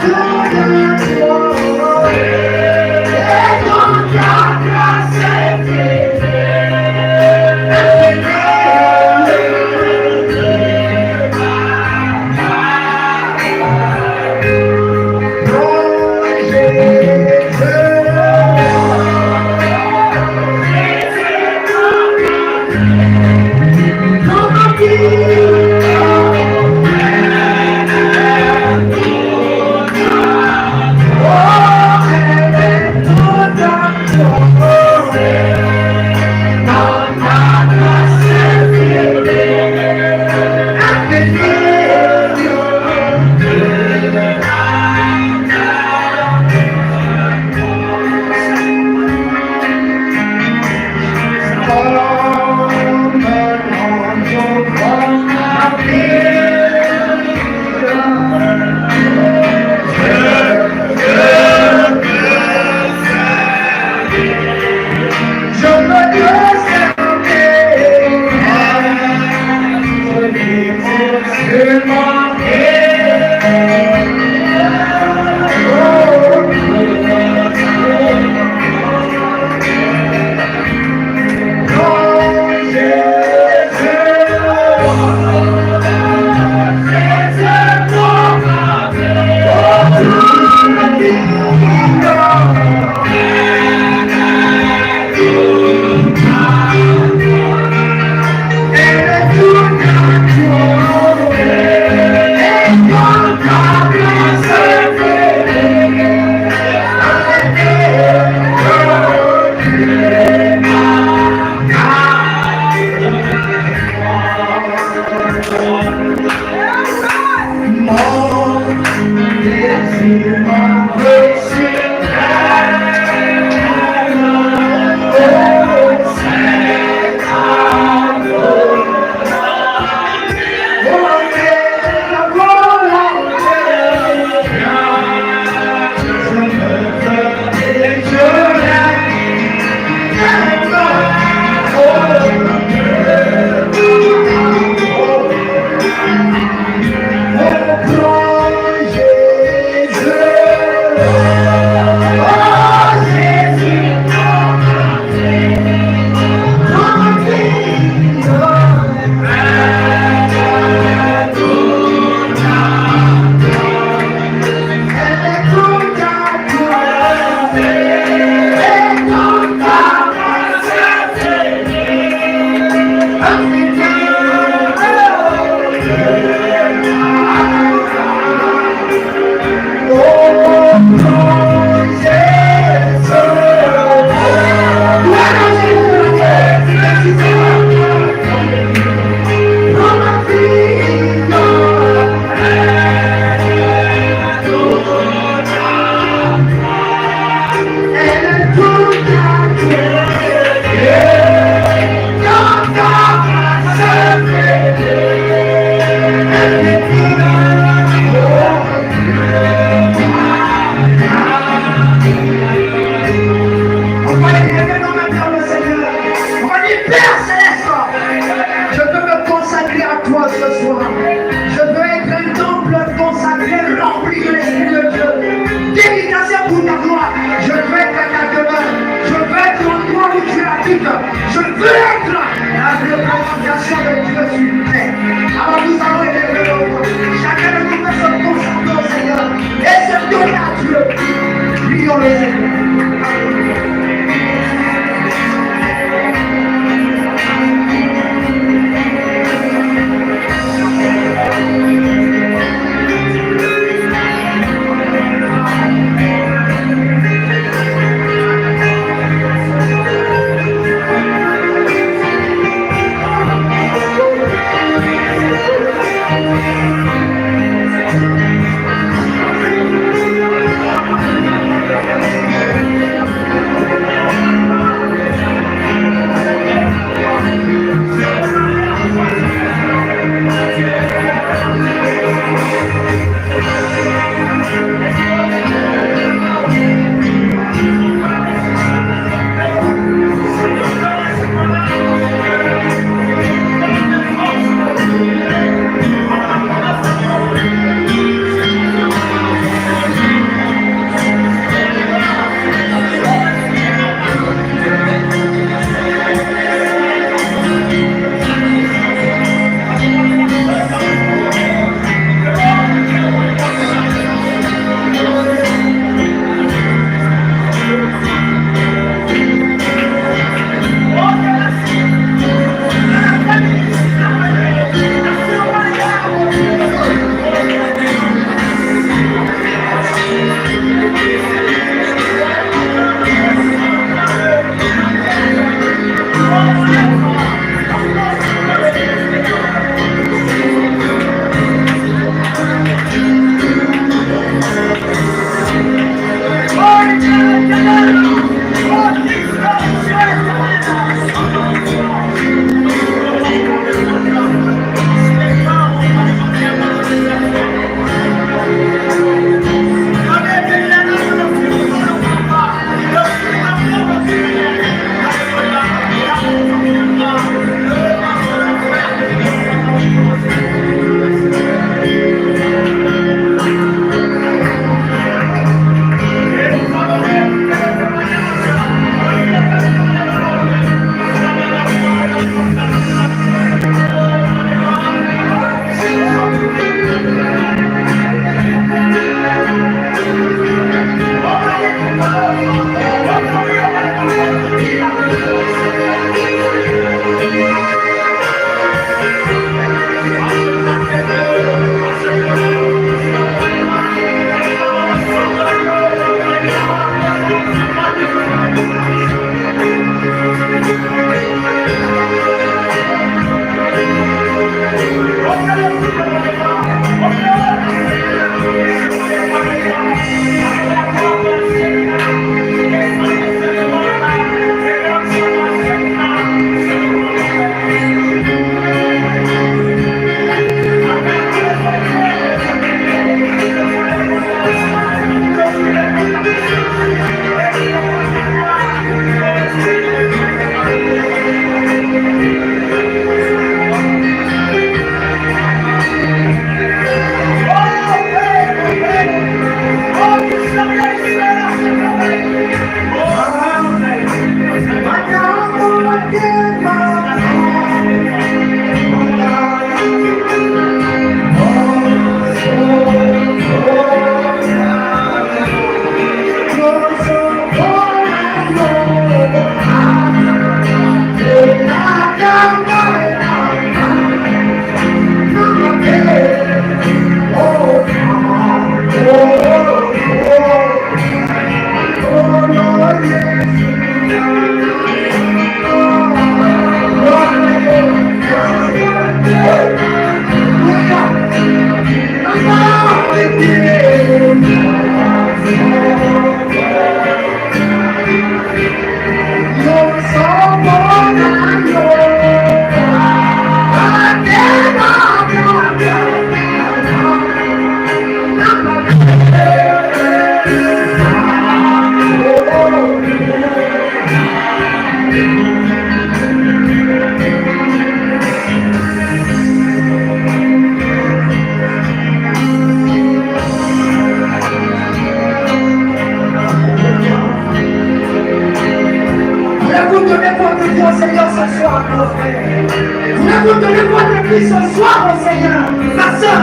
Qui ce soir, mon Seigneur, ma soeur,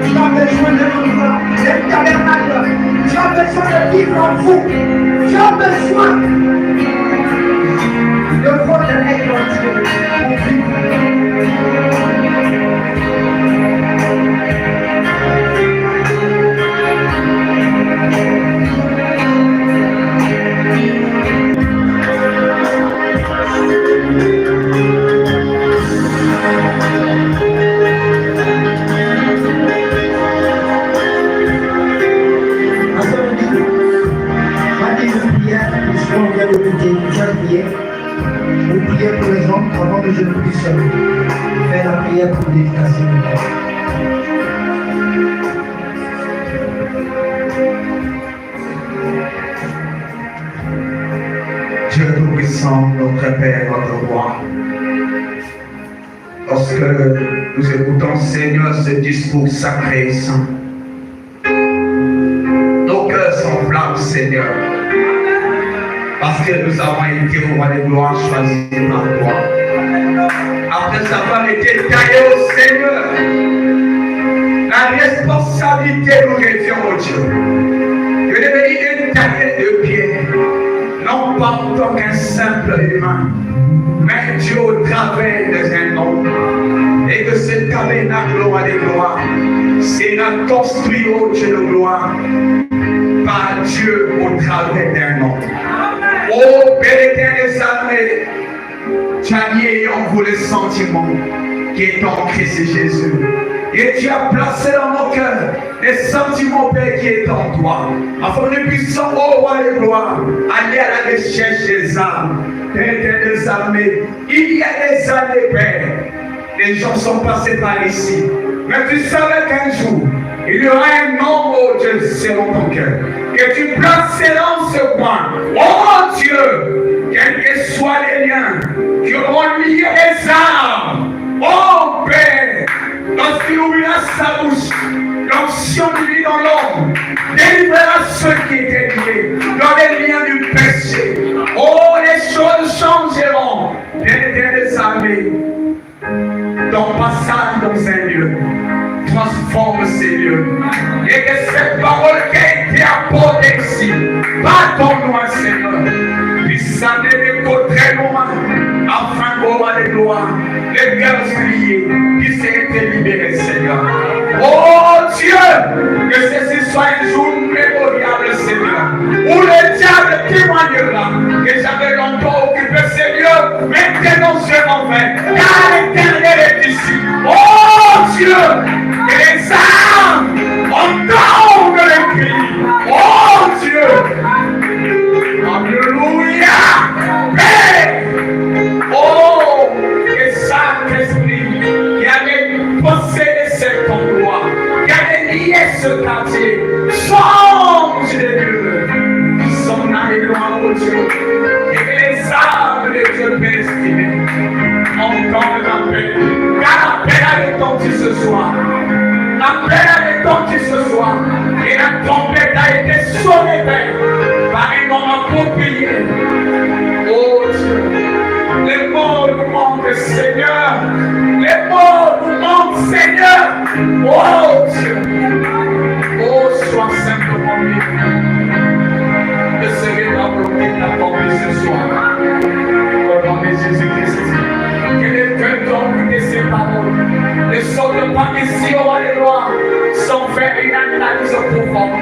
tu as besoin de l'endroit, le tabernacle. Tu as besoin de vivre en vous. Tu as besoin de votre être entier pour vivre. Vous priez pour les hommes avant que je ne puisse faire la prière pour l'éducation de Dieu. Dieu Tout-Puissant, notre Père, notre Roi, lorsque nous écoutons, Seigneur, ce discours sacré et saint, nos cœurs s'enflamment, Seigneur, parce que nous avons été au roi des gloires choisis par toi. Après avoir été taillés au Seigneur, la responsabilité nous revient au Dieu. De devenir taillé de pied, non pas en tant qu'un simple humain, mais Dieu au travers d'un homme. Et que ce tabernacle au roi des gloires sera construit au Dieu de gloire par Dieu au travers d'un homme. Ô Père éternel des armées, tu as mis en vous le sentiment qui est en Christ Jésus. Et tu as placé dans nos cœurs les sentiments, Père, qui est en toi. Afin que nous puissions, ô roi de gloire, aller à la recherche des âmes. Père éternel des armées, il y a des années, Père, les gens sont passés par ici. Mais tu savais qu'un jour, il y aura un homme, oh Dieu, selon ton cœur, que tu placeras en ce point. Oh Dieu, quels que soient les liens qui auront lié les âmes. Oh Père, lorsqu'il ouvrira sa bouche, l'onction divine dans l'homme délivrera ceux qui étaient liés dans les liens du péché. Oh, les choses changeront. Père des armées, ton passage dans un lieu transforme ces lieux. Et que cette parole qui a été apportée ici, pardonne-nous, Seigneur, puisse aller de côté loin, afin qu'au roi des gloires, les cœurs liés puissent être libérés, Seigneur. Oh Dieu, que ceci soit un jour mémoriable, Seigneur, où le diable témoignera que j'avais longtemps occupé, Seigneur, maintenant je m'en vais, car l'Éternel est ici. Oh Dieu, que les âmes entendent le cri. Oh Dieu, alléluia, Père. Oh, que Saint-Esprit qui avait possédé cet endroit, qui avait lié ce quartier, change de Dieu, qui sont allés loin, oh Dieu, et que les âmes de Dieu préestimées entendent l'appel, car l'appel a retenti ce soir. L'appel a retenti ce soir, et la trompette a été sonnée par un homme approprié. Oh Dieu, les mots nous manquent, Seigneur. Les mots nous manquent, Seigneur. Oh Dieu, oh, sois simplement libre de ce que ta volonté t'accomplit ce soir. Au nom de Jésus-Christ, que les cœurs tombent de ces paroles ne sortent pas ici au roi des gloires sans faire une analyse profonde,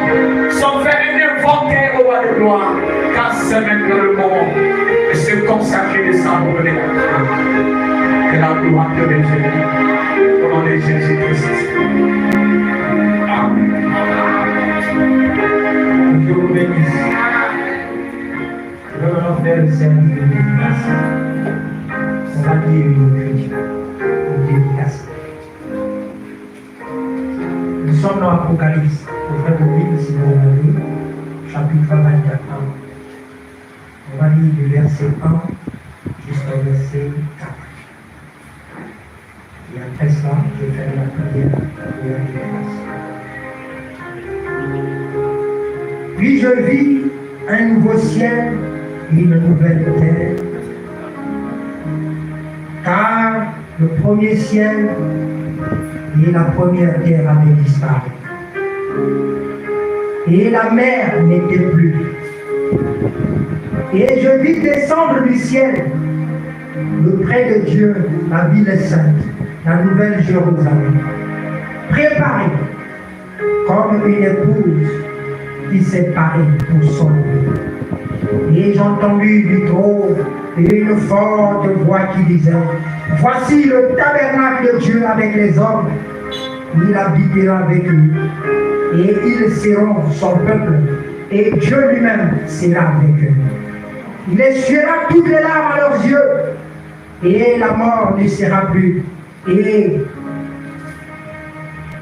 sans faire un inventaire au roi des gloires, car c'est maintenant le moment de se consacrer les âmes pour les que la gloire te revienne. Au nom de Jésus-Christ. Amen. Que vous bénisse. Je vais maintenant faire le service de dédicace. On va dire une chrétien, une dédicace. Nous sommes dans l'Apocalypse, au frère de Bible, si vous regardez, chapitre 24. On va lire du verset 1 jusqu'au verset 4. Et après ça, je vais faire la prière de la dédicace. Puis je vis un nouveau ciel et une nouvelle terre. car le premier ciel et la première terre avaient disparu. Et la mer n'était plus. Et je vis descendre du ciel, de près de Dieu, la ville sainte, la nouvelle Jérusalem, préparée comme une épouse qui s'est parée pour son mari. Et j'ai entendu du trône une forte voix qui disait, voici le tabernacle de Dieu avec les hommes, il habitera avec eux, et ils seront son peuple, et Dieu lui-même sera avec eux. Il essuiera toutes les larmes à leurs yeux, et la mort ne sera plus, et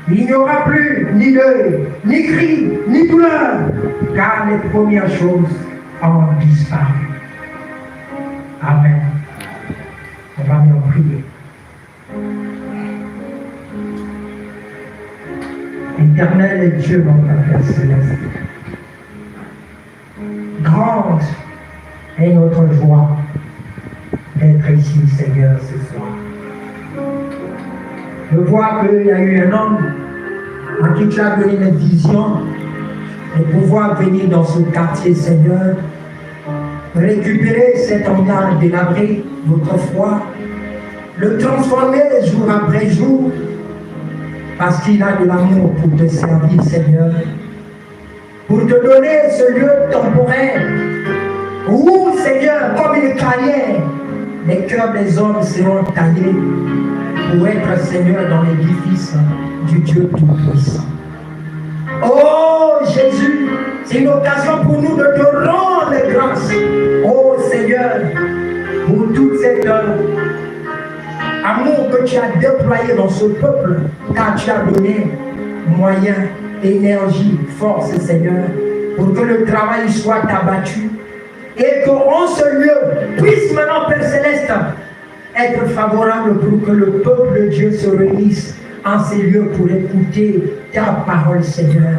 il n'y aura plus ni deuil, ni cri, ni douleur, car les premières choses ont disparu. Amen. On va bien prier. Éternel Dieu, notre Père Céleste, grande est notre joie d'être ici, Seigneur, ce soir. Je vois qu'il y a eu un homme à qui tu as donné une vision de pouvoir venir dans ce quartier, Seigneur, récupérer cet engagement délabré, votre foi, le transformer jour après jour, parce qu'il a de l'amour pour te servir, Seigneur, pour te donner ce lieu temporaire où, Seigneur, comme une carrière, les cœurs des hommes seront taillés pour être, Seigneur, dans l'édifice du Dieu Tout-Puissant. Oh Jésus, c'est une occasion pour nous de te rendre grâce. Oh Seigneur, pour toute cette amour que tu as déployé dans ce peuple, car tu as donné moyens, énergie, force, Seigneur, pour que le travail soit abattu et qu'en ce lieu puisse maintenant, Père Céleste, être favorable pour que le peuple de Dieu se réunisse en ces lieux pour écouter ta parole, Seigneur.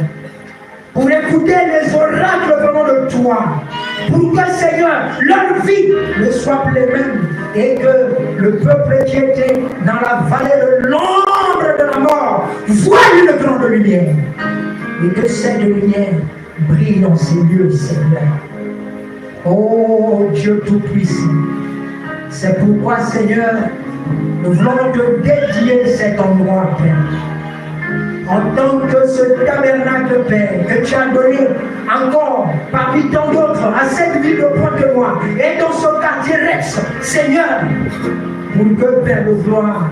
Pour écouter les oracles venant de toi. Pour que, Seigneur, leur vie ne soit plus les mêmes. Et que le peuple qui était dans la vallée de l'ombre de la mort voie une grande lumière. Et que cette lumière brille dans ces lieux, Seigneur. Oh Dieu Tout-Puissant. C'est pourquoi, Seigneur, nous voulons te dédier cet endroit, Père. En tant que ce tabernacle, Père, que tu as donné encore parmi tant d'autres à cette ville de Pointe-Noire et dans ce quartier Rex, Seigneur, pour que, Père de gloire,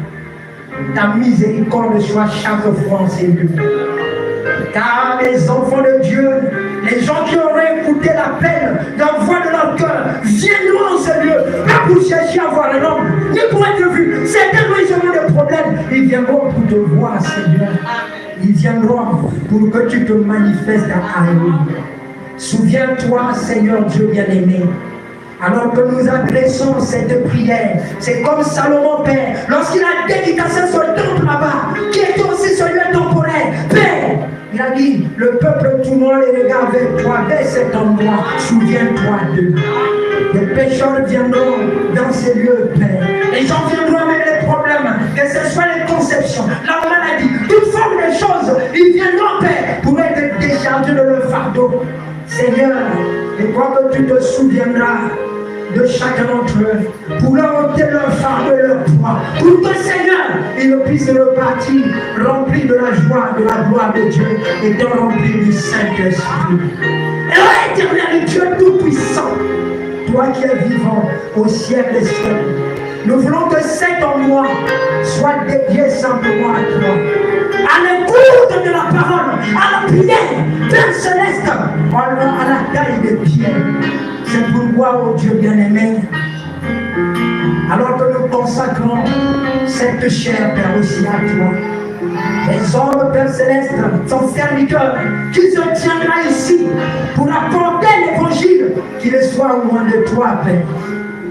ta miséricorde soit chaque fois en ces lieux. Car les enfants de Dieu, les gens qui auraient écouté l'appel d'un voix de leur cœur, viendront en ce lieu, pas pour chercher à voir un homme, ni pour être vu. Certainement, ils auront des problèmes. Ils viendront pour te voir, Seigneur. Ils viendront pour que tu te manifestes à eux. Souviens-toi, Seigneur Dieu bien-aimé, alors que nous adressons cette prière, c'est comme Salomon, Père, lorsqu'il a dédicacé ce temple là-bas, qui était aussi celui temporaire, Père, il a dit, le peuple tournant les regards vers toi, vers cet endroit, souviens-toi d'eux. Les pécheurs viendront dans ces lieux, Père. Les gens viendront avec les problèmes, que ce soit les conceptions, la maladie, toute forme de choses, ils viendront, Père, pour être déchargés de leur fardeau. Seigneur, je crois que tu te souviendras de chacun d'entre eux, pour leur ôter leur fardeau et leur poids, pour que, Seigneur, ils puissent repartir remplis de la joie, de la gloire de Dieu, étant remplis du Saint-Esprit. Et éternel Dieu Tout-Puissant, toi qui es vivant au ciel des cieux, nous voulons que cet endroit soit dédié simplement à toi, à l'écoute de la parole, à la prière, Père Céleste, à la taille des pierres. C'est pourquoi, oh Dieu bien-aimé, alors que nous consacrons cette chair, Père, aussi à toi, les hommes, Père Céleste, sont serviteurs qui se tiendra ici pour apporter l'évangile, qu'il soit loin de toi, Père.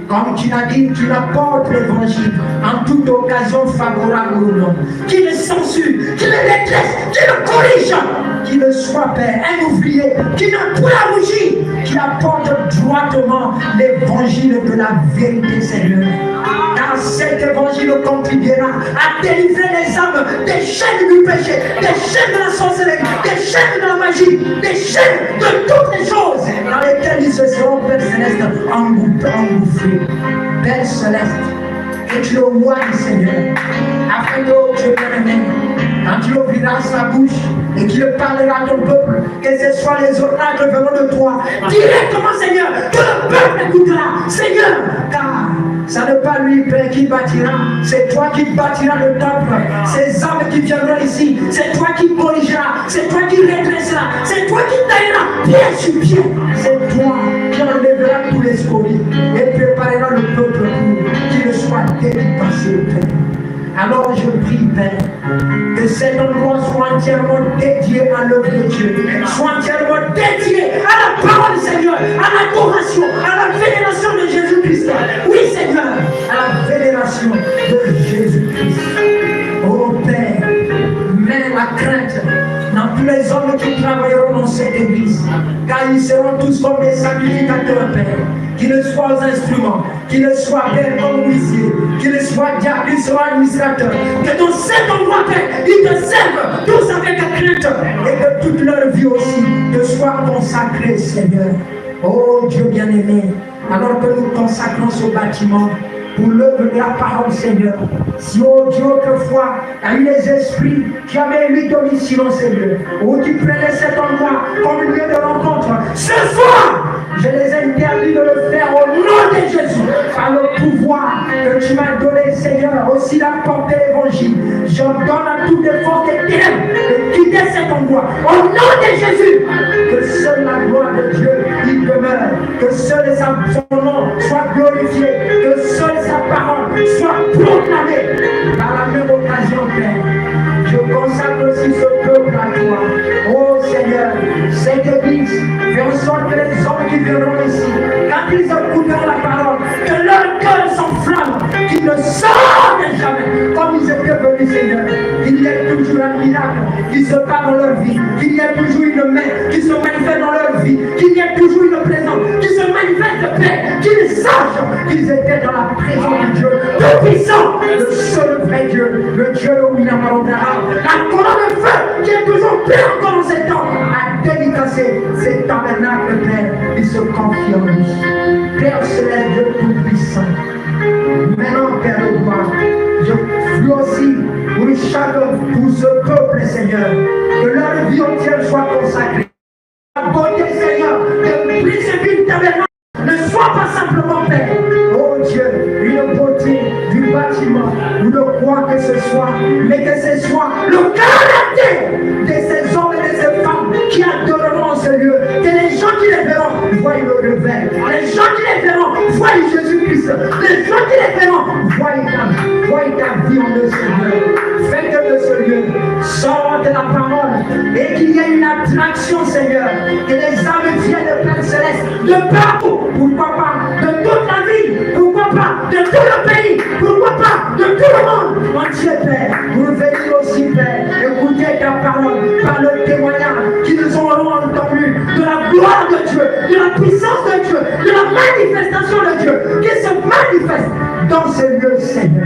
Comme tu l'as dit, tu apportes l'évangile en toute occasion favorable ou non. Qu'il le censure, qu'il le déteste, qu'il le corrige, qu'il ne soit, Père, un ouvrier, qu'il ne point rougir, qu'il apporte droitement l'évangile de la vérité, Seigneur. Car cet évangile contribuera à délivrer les âmes des chaînes du péché, des chaînes de la sorcellerie, des chaînes de la magie, des chaînes de toutes les choses dans lesquelles ils se seront, Père Céleste, engouffrés. Père Céleste, que tu le vois, Seigneur, afin que Dieu bien-aimé, quand tu ouvriras sa bouche et qu'il parlera à ton peuple, que ce soit les oracles venant de toi, directement, Seigneur, que le peuple écoutera, Seigneur, car ça n'est pas lui, Père, qui bâtira, c'est toi qui bâtiras le temple. Ces âmes qui viendront ici, c'est toi qui corrigeras, c'est toi qui redresseras, c'est toi qui tailleras pied sur pied, c'est toi qui enlèveras tous les scories et prépareras le peuple pour qu'il soit dépassé, Père. Alors je prie, Père, que cet endroit soit entièrement dédié à l'œuvre de Dieu, soit entièrement dédié à la parole du Seigneur, à l'adoration, à la vénération de Jésus-Christ. Oui, Seigneur, à la vénération de Jésus-Christ. Oh Père, mets la crainte dans tous les hommes qui travailleront dans cette église, car ils seront tous comme des sacrificateurs, Père. Qu'ils soient aux instruments, qu'ils soient Père comme huissiers, qu'ils soient diacres, qu'ils soient administrateurs, que dans cet endroit, Père, ils te servent tous avec la crainte et que toute leur vie aussi te soit consacrée, Seigneur. Oh Dieu bien-aimé, alors que nous consacrons ce bâtiment pour l'œuvre de la parole, Seigneur. Si, oh Dieu, autrefois, il y a eu les esprits qui avaient émis domicile, Seigneur, ou qui prenaient cet endroit comme lieu de rencontre, ce soir, je les interdis de le faire au nom de Jésus, par le pouvoir que tu m'as donné, Seigneur, aussi d'apporter l'évangile. J'ordonne à toutes les forces des ténèbres de quitter cet endroit. Au nom de Jésus, que seule la gloire de Dieu y demeure, que seul son nom soit glorifié, que seule sa parole soit proclamée. Par la même occasion, Père, je consacre aussi ce peuple à toi. Oh Seigneur, cette église, fais en sorte que les hommes qui viendront ici, quand ils écouteront la parole, que leur cœur s'enflamme, qu'ils ne sortent jamais comme ils étaient venus, Seigneur. Qu'il y ait toujours un miracle qui se passe dans leur vie, qu'il y ait toujours une main qui se manifeste dans leur vie, qu'il y ait toujours une présence qui se manifeste, Père, qu'ils sachent qu'ils étaient dans la présence de Dieu, le puissant, le seul vrai Dieu, le Dieu de William Arondara, la colonne de feu qui est toujours plein encore dans ces temps, a dédicacé ces tabernacles, Père, il se confie en lui. Père céleste, Dieu tout-puissant, maintenant, Père de gloire, je prie aussi pour ce peuple, Seigneur, que leur vie entière soit consacrée. La beauté, Seigneur, de Briseville tabernacle ne soit pas simplement, Père, oh Dieu, une beauté du bâtiment ou de quoi que ce soit, mais que ce soit le caractère de ces hommes et de ces femmes qui adoreront ce lieu, que les gens qui les verront voient le réveil, les gens qui les verront voient Jésus-Christ, les gens qui les verront voient ta vie en eux, Seigneur. Fais que de ce lieu sorte de la parole et qu'il y ait une attraction, Seigneur, que les âmes viennent de Père Céleste, de partout, pourquoi pas, de toute la vie, pourquoi pas, de tout le pays, pourquoi pas, de tout le monde entier, Père. Pour venir aussi, Père, écouter ta parole par le témoignage qu'ils auront entendu de la gloire de Dieu, de la puissance de Dieu, de la manifestation de Dieu, qui se manifeste dans ce lieu, Seigneur.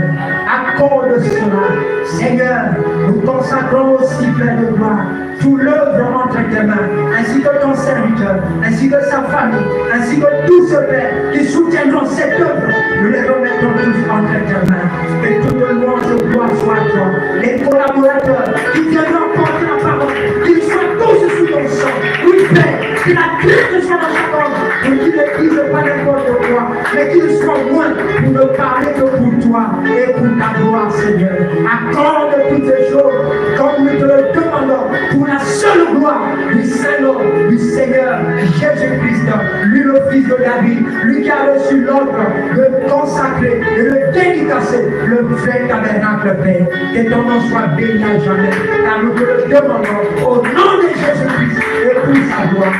Accorde cela, Seigneur. Nous consacrons aussi, Père de gloire, tout l'œuvre entre tes mains, ainsi que ton serviteur, ainsi que sa famille, ainsi que tous ceux, Père, qui soutiendront cette œuvre. Nous les remettons tous entre tes mains. Et tout le monde de gloire soit à toi. Les collaborateurs qui viendront porter la parole, qu'ils soient tous sous ton sang. Oui, Père, que la Christ soit dans chaque homme, et qu'ils ne disent pas n'importe quoi, mais qu'ils soient loin pour ne parler que pour toi et pour ta gloire, Seigneur. Accorde toutes ces choses comme nous te le demandons pour la seule gloire du Saint-Nom, du Seigneur Jésus-Christ, lui le fils de David, lui qui a reçu l'ordre de consacrer et de dédicacer le vrai tabernacle, Père. Que ton nom soit béni à jamais, car nous te le demandons au nom de Jésus-Christ et pour sa gloire.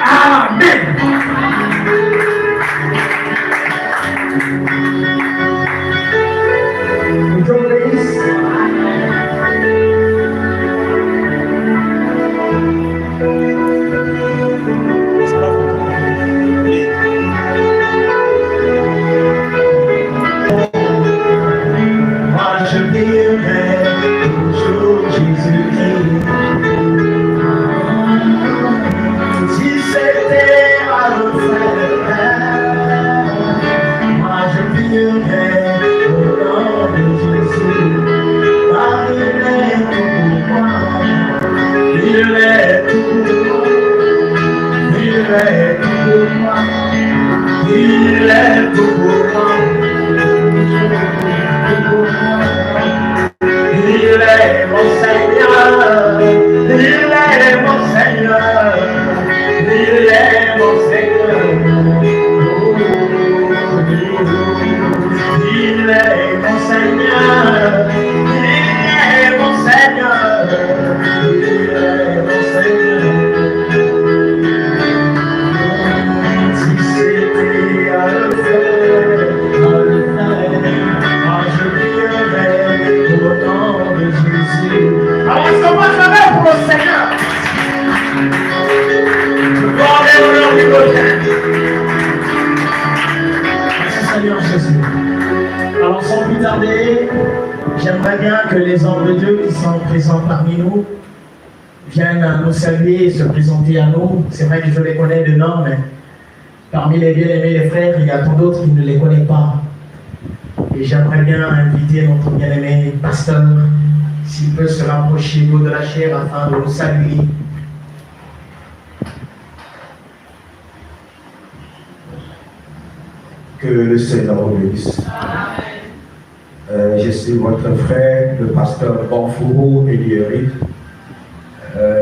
Amen. Dieu vous bénisse. viendrai toujours Jésus-Christ. Si c'était à refaire, moi je viendrai au nom de Jésus. Car il est tout pour moi. Il est tout pour moi. Il est tout pour moi. Il est tout pour moi. Il est mon Seigneur. Il est mon Seigneur. Il est mon Seigneur. Il est mon Seigneur. Il est mon Seigneur. Il est mon Seigneur. Si c'était à le faire, moi je viendrai au nom de Jésus. Alors est-ce qu'on va jamais pour le Seigneur? Je parle au nom du Côté. Merci Seigneur Jésus. Alors sans plus tarder, j'aimerais bien que les hommes de Dieu qui sont présents parmi nous viennent nous saluer et se présenter à nous. C'est vrai que je les connais de nom, mais parmi les bien-aimés, les frères, il y a tant d'autres qui ne les connaissent pas. Et j'aimerais bien inviter notre bien-aimé pasteur, s'il peut se rapprocher d'eau de la chair afin de nous saluer. Que le Seigneur vous bénisse. Je suis votre frère, le pasteur Bonfourou Eliori.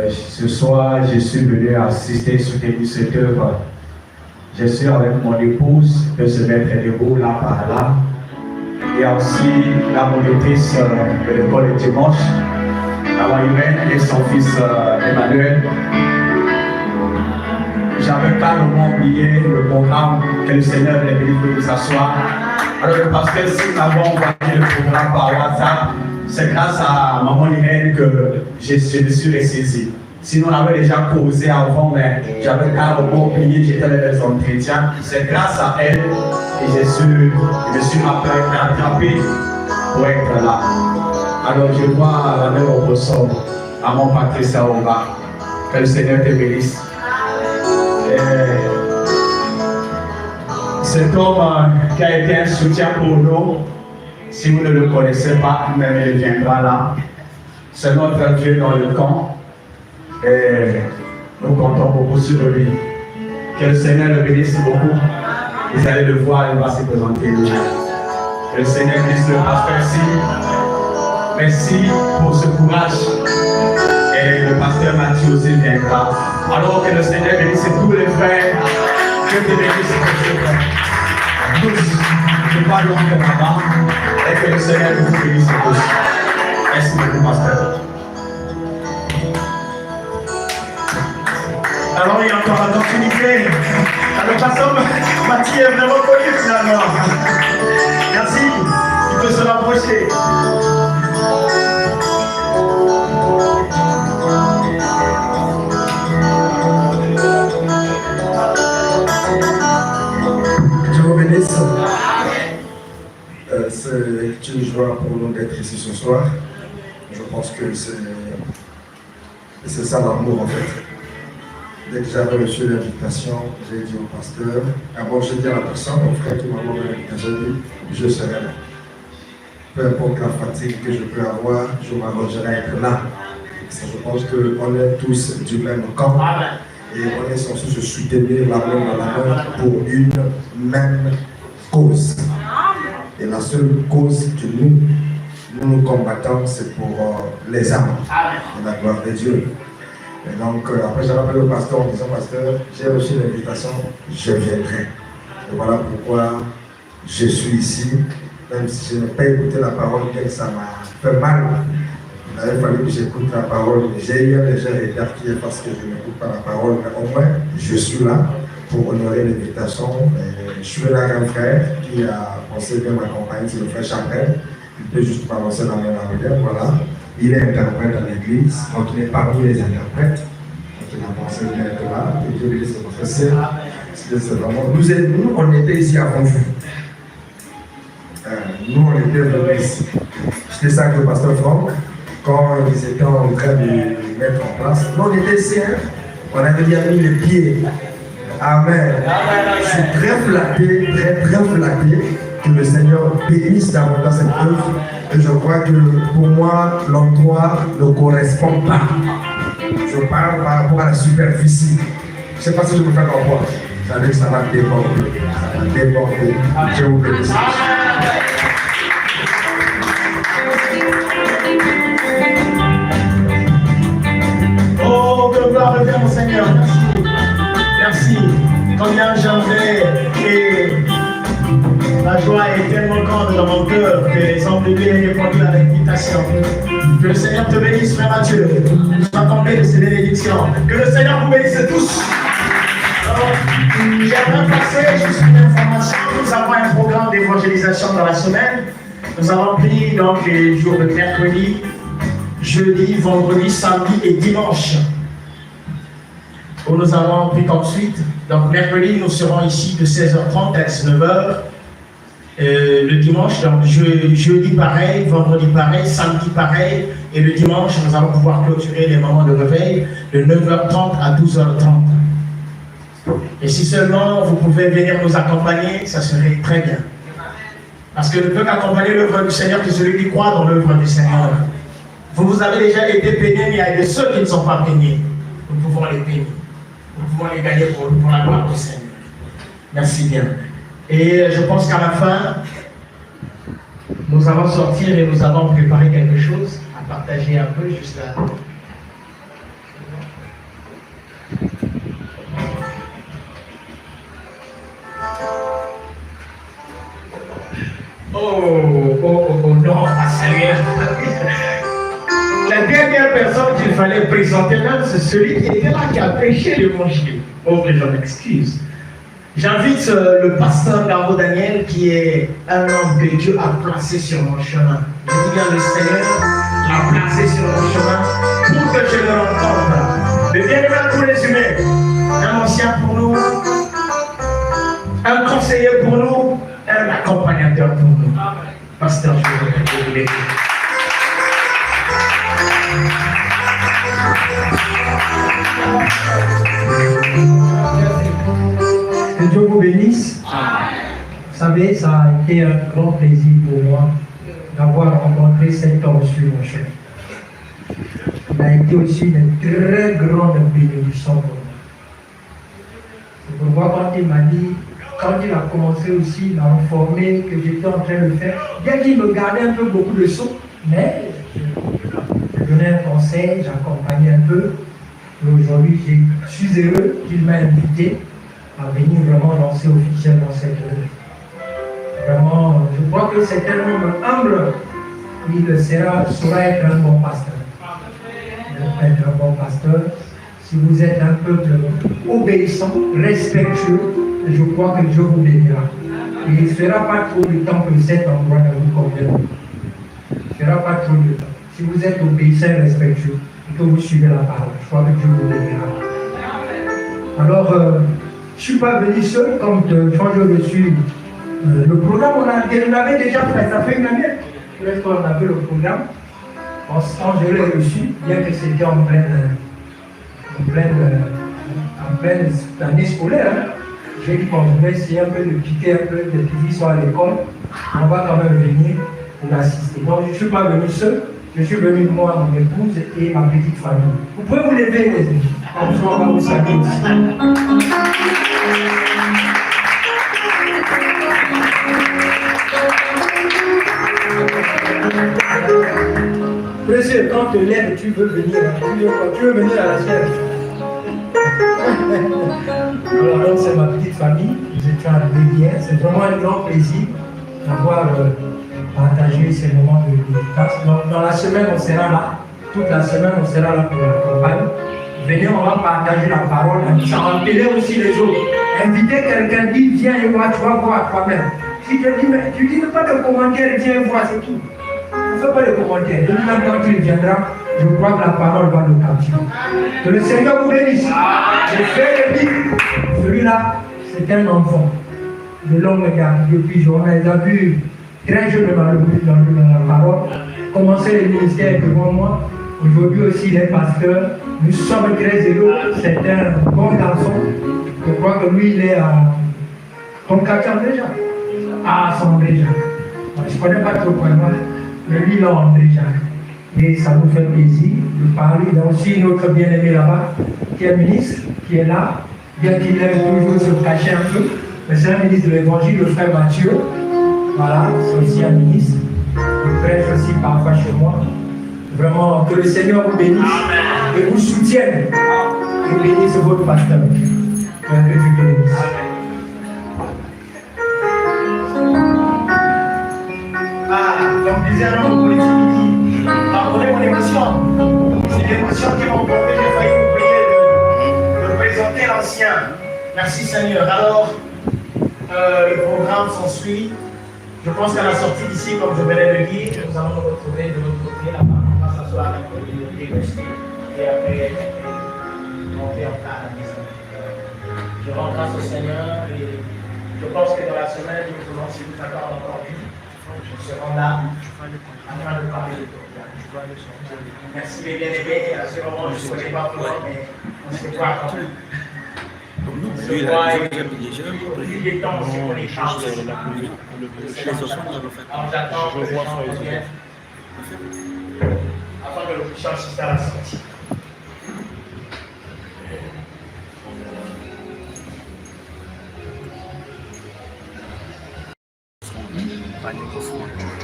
Ce soir, je suis venu assister, soutenir cette œuvre. Je suis avec mon épouse, peut se mettre debout là par là. Il y a aussi la monitrice de l'école de dimanche, la humaine et son fils Emmanuel. J'avais pas vraiment oublié le programme que le Seigneur est venu nous s'asseoir. Alors parce que si nous avons envoyé le programme par WhatsApp, c'est grâce à maman Irène que je me suis ressaisi. Sinon, on avait déjà causé avant, mais j'avais carrément oublié, j'étais dans les entretiens. C'est grâce à elle que je me suis rattrapé pour être là. Alors je vois la même ressort à mon Patrice Aouba. Que le Seigneur te bénisse. Cet homme qui a été un soutien pour nous, si vous ne le connaissez pas, même il viendra là. C'est notre Dieu dans le camp. Et nous comptons beaucoup sur lui. Que le Seigneur le bénisse beaucoup. Vous allez le voir, il va se présenter déjà. Que le Seigneur bénisse le pasteur ici. Merci pour ce courage. Et le pasteur Mathieu aussi viendra. Alors que le Seigneur bénisse tous les frères. Que Dieu bénisse tous les frères. Tous, je parle donc de là-bas. Et que le Seigneur vous bénisse tous. Merci beaucoup, pasteur. Alors il y a encore l'opportunité. Le pasteur Mathieu est vraiment connu finalement. Merci. Il peut se rapprocher. Je vous bénisse. C'est une joie pour nous d'être ici ce soir. Je pense que c'est ça l'amour en fait. Dès que j'avais reçu l'invitation, j'ai dit au pasteur, d'abord j'ai dit à la personne, mon frère qui m'a envoyé l'invitation, j'ai dit, je serai là. Peu importe la fatigue que je peux avoir, je m'arrangerai à être là. Je pense qu'on est tous du même camp et on est censé se soutenir la main dans la main pour une même cause. Et la seule cause que nous combattons, c'est pour les âmes et la gloire de Dieu. Et donc, après, j'ai appelé le pasteur en disant, pasteur, j'ai reçu l'invitation, je viendrai. Et voilà pourquoi je suis ici, même si je n'ai pas écouté la parole, bien que ça m'a fait mal. Il avait fallu que j'écoute la parole. J'ai eu un léger retard qui est parce que je n'écoute pas la parole, mais au moins, je suis là pour honorer l'invitation. Je suis là avec un frère qui a pensé bien m'accompagner, c'est le frère Champel. Il peut juste m'avancer dans la rivière, voilà. Il est interprète à l'église, donc il est parmi les interprètes. Donc il a pensé bien être là, et Dieu lui dit c'est votre frère. C'est vraiment. Nous, on était ici avant vous. nous, on était venus. C'était ça que le pasteur Franck, quand ils étaient en train de mettre en place. Nous, on était ici, hein? On avait bien mis les pieds. Amen. Je suis très flatté, très flatté que le Seigneur bénisse davantage cette œuvre. Et je crois que pour moi, l'endroit ne correspond pas. Je parle par rapport à la superficie. Je ne sais pas si je peux faire comprendre. Ça veut dire que ça va déborder. Ça va déborder. Je vous bénisse. Oh, que gloire revient mon Seigneur. Merci. Merci. Combien j'aimerais et la joie est tellement grande dans mon cœur que les hommes de Dieu aient répondu à l'invitation. Que le Seigneur te bénisse, frère Mathieu. Je t'attendais de ces bénédictions. Que le Seigneur vous bénisse tous. J'aimerais passer juste une information. Nous avons un programme d'évangélisation dans la semaine. Nous avons pris donc les jours de mercredi, jeudi, vendredi, samedi et dimanche. Où nous avons pris ensuite. Donc mercredi, nous serons ici de 16h30 à 19h. Le dimanche, donc jeudi pareil, vendredi pareil, samedi pareil. Et le dimanche, nous allons pouvoir clôturer les moments de réveil de 9h30 à 12h30. Et si seulement vous pouvez venir nous accompagner, ça serait très bien. Parce que ne peut qu'accompagner l'œuvre du Seigneur que celui qui croit dans l'œuvre du Seigneur. Vous avez déjà été peignés, mais il y a de ceux qui ne sont pas peignés. Nous pouvons les peigner. Nous pouvons les gagner pour la gloire du Seigneur. Merci bien. Et je pense qu'à la fin, nous allons sortir et nous allons préparer quelque chose à partager un peu juste là. Oh non, Seigneur. La dernière personne qu'il fallait présenter là, c'est celui qui était là, qui a prêché l'évangile. Oh, mais je m'excuse. J'invite le pasteur Garo Daniel, qui est un homme que Dieu a placé sur mon chemin. Je dis bien, le Seigneur l'a placé sur mon chemin pour que je le rencontre. Le bien-aimé à tous les humains, un ancien pour nous, un conseiller pour nous, un accompagnateur pour nous. Pasteur, je vous remercie. Que Dieu vous bénisse. Vous savez, ça a été un grand plaisir pour moi d'avoir rencontré cet homme sur mon chemin. Il a été aussi une très grande bénédiction pour moi. C'est pourquoi quand il m'a dit, quand il a commencé aussi à informer que j'étais en train de faire, bien qu'il me gardait un peu beaucoup de sons, mais je donnais un conseil, j'accompagnais un peu. Et aujourd'hui, je suis heureux qu'il m'a invité à venir vraiment lancer officiellement cette œuvre. Vraiment, je crois que c'est un homme humble. Il saura être un bon pasteur. Être un bon pasteur. Si vous êtes un peuple obéissant, respectueux, je crois que Dieu vous bénira. Et il ne fera pas trop de temps que cet endroit ne vous convienne. Il ne fera pas trop de temps. Si vous êtes obéissant et respectueux, et que vous suivez la parole, je crois que Dieu vous bénira. Alors, je ne suis pas venu seul, comme quand je reçu le programme, on l'avait déjà fait, ça fait une année. Peut-être qu'on avait le programme. Quand je l'ai reçu, bien que c'était en pleine année scolaire, hein, j'ai dit qu'on devait essayer un peu de piquer un peu des petits sont à l'école. On va quand même venir pour assister. Donc je ne suis pas venu seul, je suis venu moi, mon épouse et ma petite famille. Vous pouvez vous lever les amis. Comme ça, on va vous saluer aussi. Précieux, quand tu te lèves, tu veux venir à la siège. Alors donc c'est ma petite famille, vous êtes arrivés bien, c'est vraiment un grand plaisir d'avoir partagé ces moments de classe. Donc dans la semaine on sera là, toute la semaine on sera là pour la campagne. Venez, on va partager la parole, ça va appeler aussi les autres. Invitez quelqu'un, dit viens et vois, tu vas voir toi-même. Si tu dis, mais tu dis pas de commentaires, viens et vois, c'est tout. Ne fais pas de commentaires. De même quand il viendra, je crois que la parole va nous captiver. Que le Seigneur vous bénisse. Je fais le livre. Celui-là, c'est un enfant de longue garde. Depuis, on les a vus très jeune dans la parole, commencé le ministère devant moi. Aujourd'hui aussi, il est pasteur. Nous sommes très heureux. C'est un bon garçon. Je crois que lui, il est à Concacan déjà. À son déjà. Je ne connais pas trop quoi, mais lui, il est en déjà. Et ça nous fait plaisir de parler. Il y a aussi notre bien-aimé là-bas, qui est ministre, qui est là, bien qu'il aime toujours se cacher un peu. Mais c'est un ministre de l'Évangile, le frère Mathieu. Voilà, c'est aussi un ministre. Il prêche aussi parfois chez moi. Vraiment, que le Seigneur vous bénisse et vous soutienne et bénisse votre pasteur. Que Dieu vous bénisse. Comme disait un homme politique, pardonnez mon émotion. C'est l'émotion qui m'a emporté, j'ai failli oublier de présenter l'ancien. Merci Seigneur. Alors, le programme s'ensuit. Je pense qu'à la sortie d'ici, comme je venais de dire, nous allons nous retrouver de l'autre côté là-bas. On va s'asseoir avec le déguster et après monter en place à la maison. Je rends grâce au Seigneur et je pense que dans la semaine, nous pouvons, si nous avons encore vu, nous serons là afin de parler de tout. Merci les bien-aimés. À ce moment, je ne connais pas tout le monde, mais on se voit quand même. Donc nous, lui, il a déjà. Alors j'attends que les gens reviennent afin que nous puissions assister à la sortie.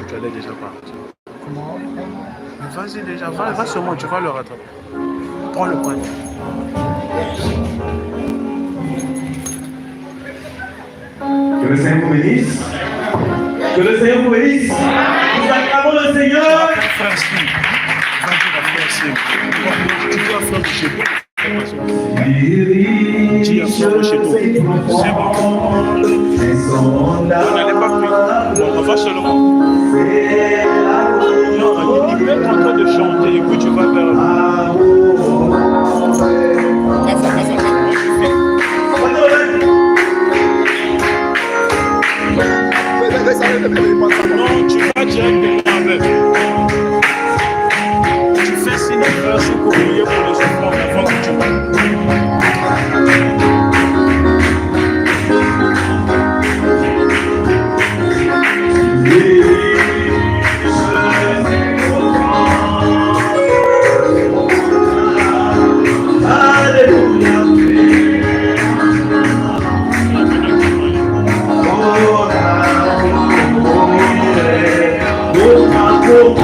Tu allais déjà partir. Comment? Vas-y déjà, va seulement, tu vas le rattraper. Prends le point. Que le Seigneur vous bénisse. Que le Seigneur vous bénisse. Nous acclamons le Seigneur. N'allez pas plus. On va seulement. Non, il est même en train de chanter. Et puis tu vas vers. Non, tu vas directement avec. Tu fais signe verset pour prier pour les enfants avant que tu vas. Oh,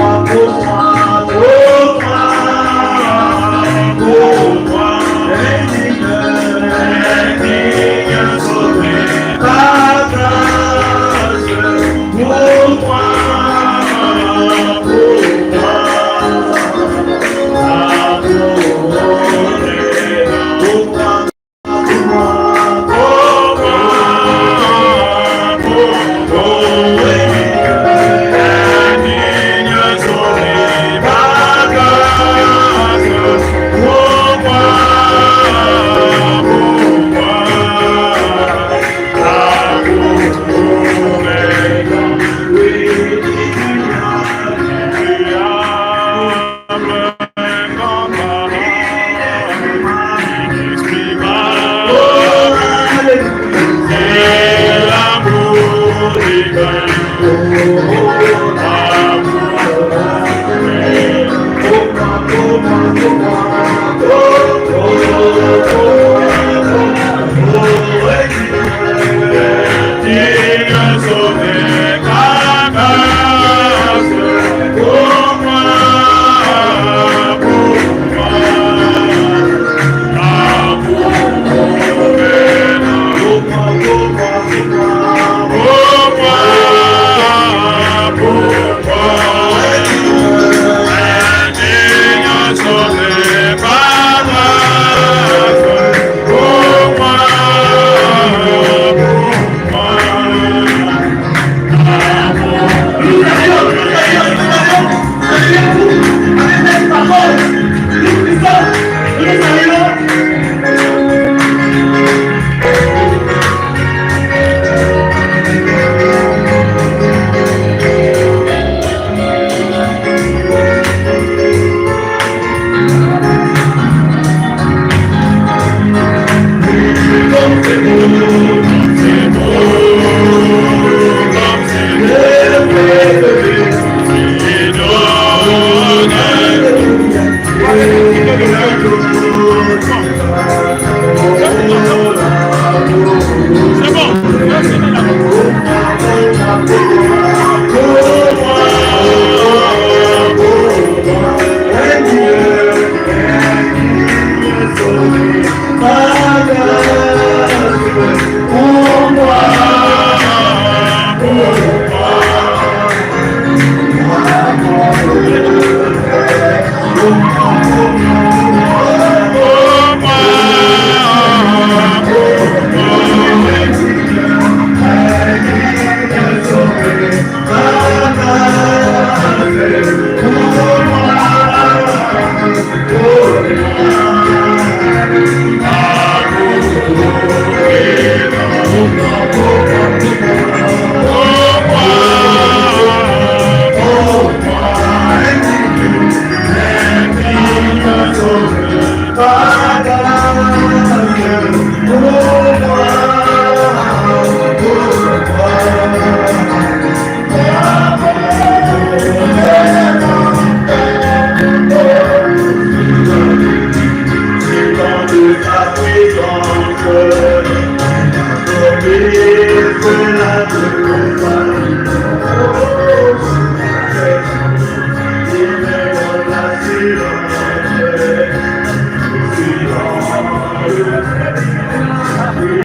Freedom.